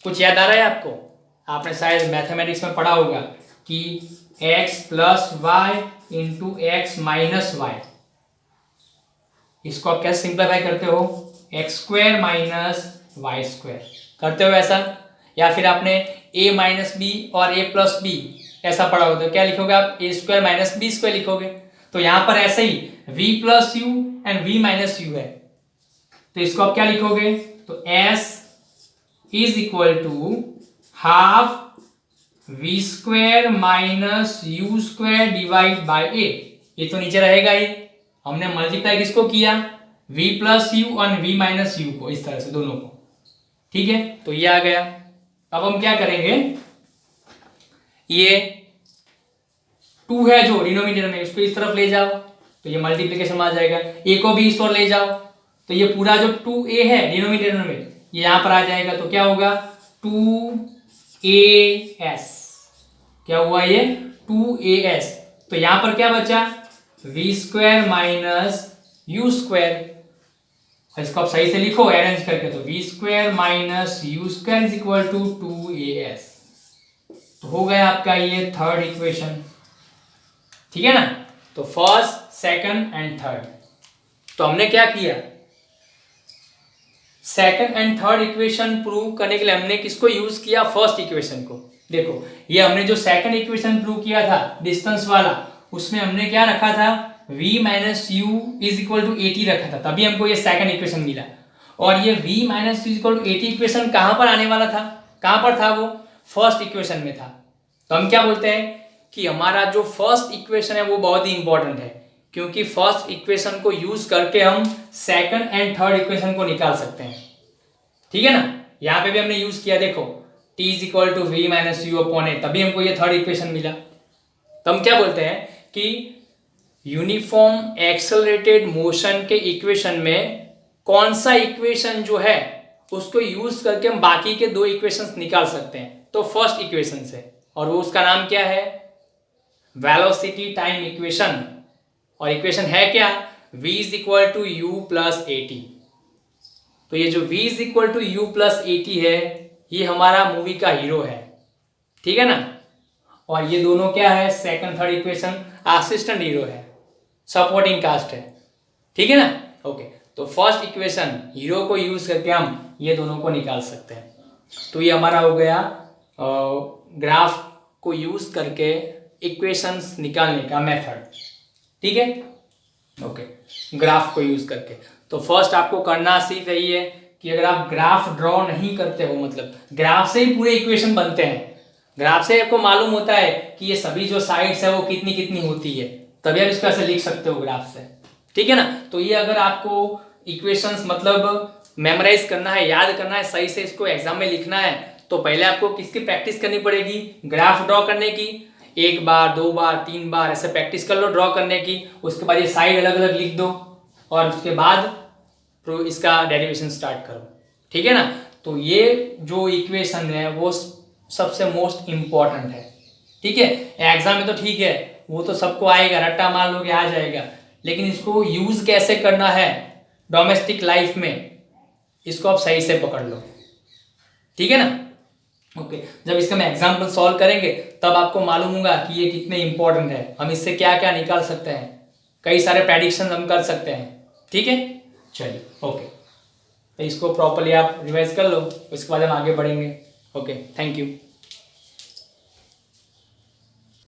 कुछ याद आ रहा है आपको, आपने शायद मैथमेटिक्स में पढ़ा होगा कि x plus y into x minus y, इसको आप कैसे सिंप्लीफाई करते हो, x square minus y square करते हो ऐसा, या फिर आपने a माइनस बी और a प्लस बी ऐसा पढ़ा होगा, तो क्या लिखोगे आप, a square minus b square लिखोगे। तो यहां पर ऐसे ही v plus u and v minus u है, तो इसको आप क्या लिखोगे, तो s is equal to half v square minus you square divide by A, ये तो नीचे रहेगा ही, हमने मल्टीप्लाई किसको किया, v प्लस यू और v माइनस यू को, इस तरह से दोनों को, ठीक है। तो ये आ गया। अब हम क्या करेंगे, ये 2 है जो डिनोमिनेटर में, उसको इस तरफ ले जाओ तो ये मल्टीप्लिकेशन में आ जाएगा, a को भी इस ओर ले जाओ तो ये पूरा जो 2a है डिनोमिनेटर में ये यहां पर आ जाएगा, तो क्या होगा 2as, क्या हुआ ये 2as। तो यहां पर क्या बचा, v square minus you square, इसको आप सही से लिखो अरेंज करके, तो v square minus you square is equal to 2as। तो हो गया आपका ये थर्ड इक्वेशन, ठीक है ना। तो फर्स्ट सेकंड एंड थर्ड, तो हमने क्या किया, second and third equation prove करने के लिए हमने किसको यूज किया, फर्स्ट इक्वेशन को। देखो ये हमने जो सेकंड इक्वेशन प्रूव किया था डिस्टेंस वाला, उसमें हमने क्या रखा था, v minus u is equal to 80 रखा था, तभी हमको ये सेकंड इक्वेशन मिला। और ये v minus u is equal to 80 equation कहां पर आने वाला था, कहां पर था वो, फर्स्ट इक्वेशन में था। तो हम क्या बोलते हैं कि हमारा जो फर्स्ट इक्वेशन है वो बहुत ही इंपॉर्टेंट है, क्योंकि फर्स्ट इक्वेशन को यूज करके हम सेकंड एंड थर्ड इक्वेशन को निकाल सकते हैं, ठीक है ना। यहां पे भी हमने यूज किया, देखो t is equal to we minus U upon A, तभी हमको ये थर्ड इक्वेशन मिला। तो हम क्या बोलते हैं कि यूनिफॉर्म एक्सेलरेटेड मोशन के इक्वेशन में कौन सा इक्वेशन जो है उसको यूज करके हम बाकी के 2 इक्वेशंस निकाल सकते हैं, तो फर्स्ट इक्वेशन से, और वो उसका नाम क्या है, वेलोसिटी टाइम इक्वेशन। और इक्वेशन है क्या, v is equal to u plus a t. तो ये जो v is equal to u plus a t है ये हमारा मूवी का हीरो है, ठीक है ना। और ये दोनों क्या है, second third equation assistant hero है, सपोर्टिंग कास्ट है, ठीक है ना। ओके, तो फर्स्ट इक्वेशन हीरो को यूज करके हम ये दोनों को निकाल सकते हैं। तो ये हमारा हो गया ग्राफ को यूज करके इक्वेशंस निकालने का मेथड, ठीक है। ओके, ग्राफ को यूज करके तो फर्स्ट आपको करना सिर्फ यही है कि अगर आप ग्राफ ड्रॉ नहीं करते हो, मतलब ग्राफ से ही पूरे इक्वेशन बनते हैं, ग्राफ से आपको मालूम होता है कि ये सभी जो साइड्स है वो कितनी कितनी होती है, तभी आप इसको ऐसे लिख सकते हो ग्राफ से, ठीक है ना। तो ये अगर आपको इक्वेशंस मतलब मेमोराइज करना है, याद करना है, सही से इसको एग्जाम में लिखना है, तो पहले आपको किसकी प्रैक्टिस करनी पड़ेगी, ग्राफ ड्रॉ करने की। एक बार, दो बार, तीन बार ऐसे प्रैक्टिस कर लो ड्रॉ करने की। उसके बाद ये साइड अलग अलग लिख दो और उसके बाद तो इसका डेरिवेशन स्टार्ट करो, ठीक है ना। तो ये जो इक्वेशन है वो सबसे मोस्ट इम्पॉर्टेंट है, ठीक है। एग्जाम में तो ठीक है, वो तो सबको आएगा, रट्टा मार लोगे आ जाएगा, लेकिन इसको यूज कैसे करना है डोमेस्टिक लाइफ में, इसको आप सही से पकड़ लो, ठीक है ना। ओके, जब इसका मैं एग्जाम्पल सॉल्व करेंगे तब आपको मालूम होगा कि ये कितने इंपॉर्टेंट है, हम इससे क्या क्या निकाल सकते हैं, कई सारे प्रेडिक्शन हम कर सकते हैं, ठीक है। चलिए ओके, तो इसको प्रॉपर्ली आप रिवाइज कर लो, उसके बाद हम आगे बढ़ेंगे। Okay, thank you.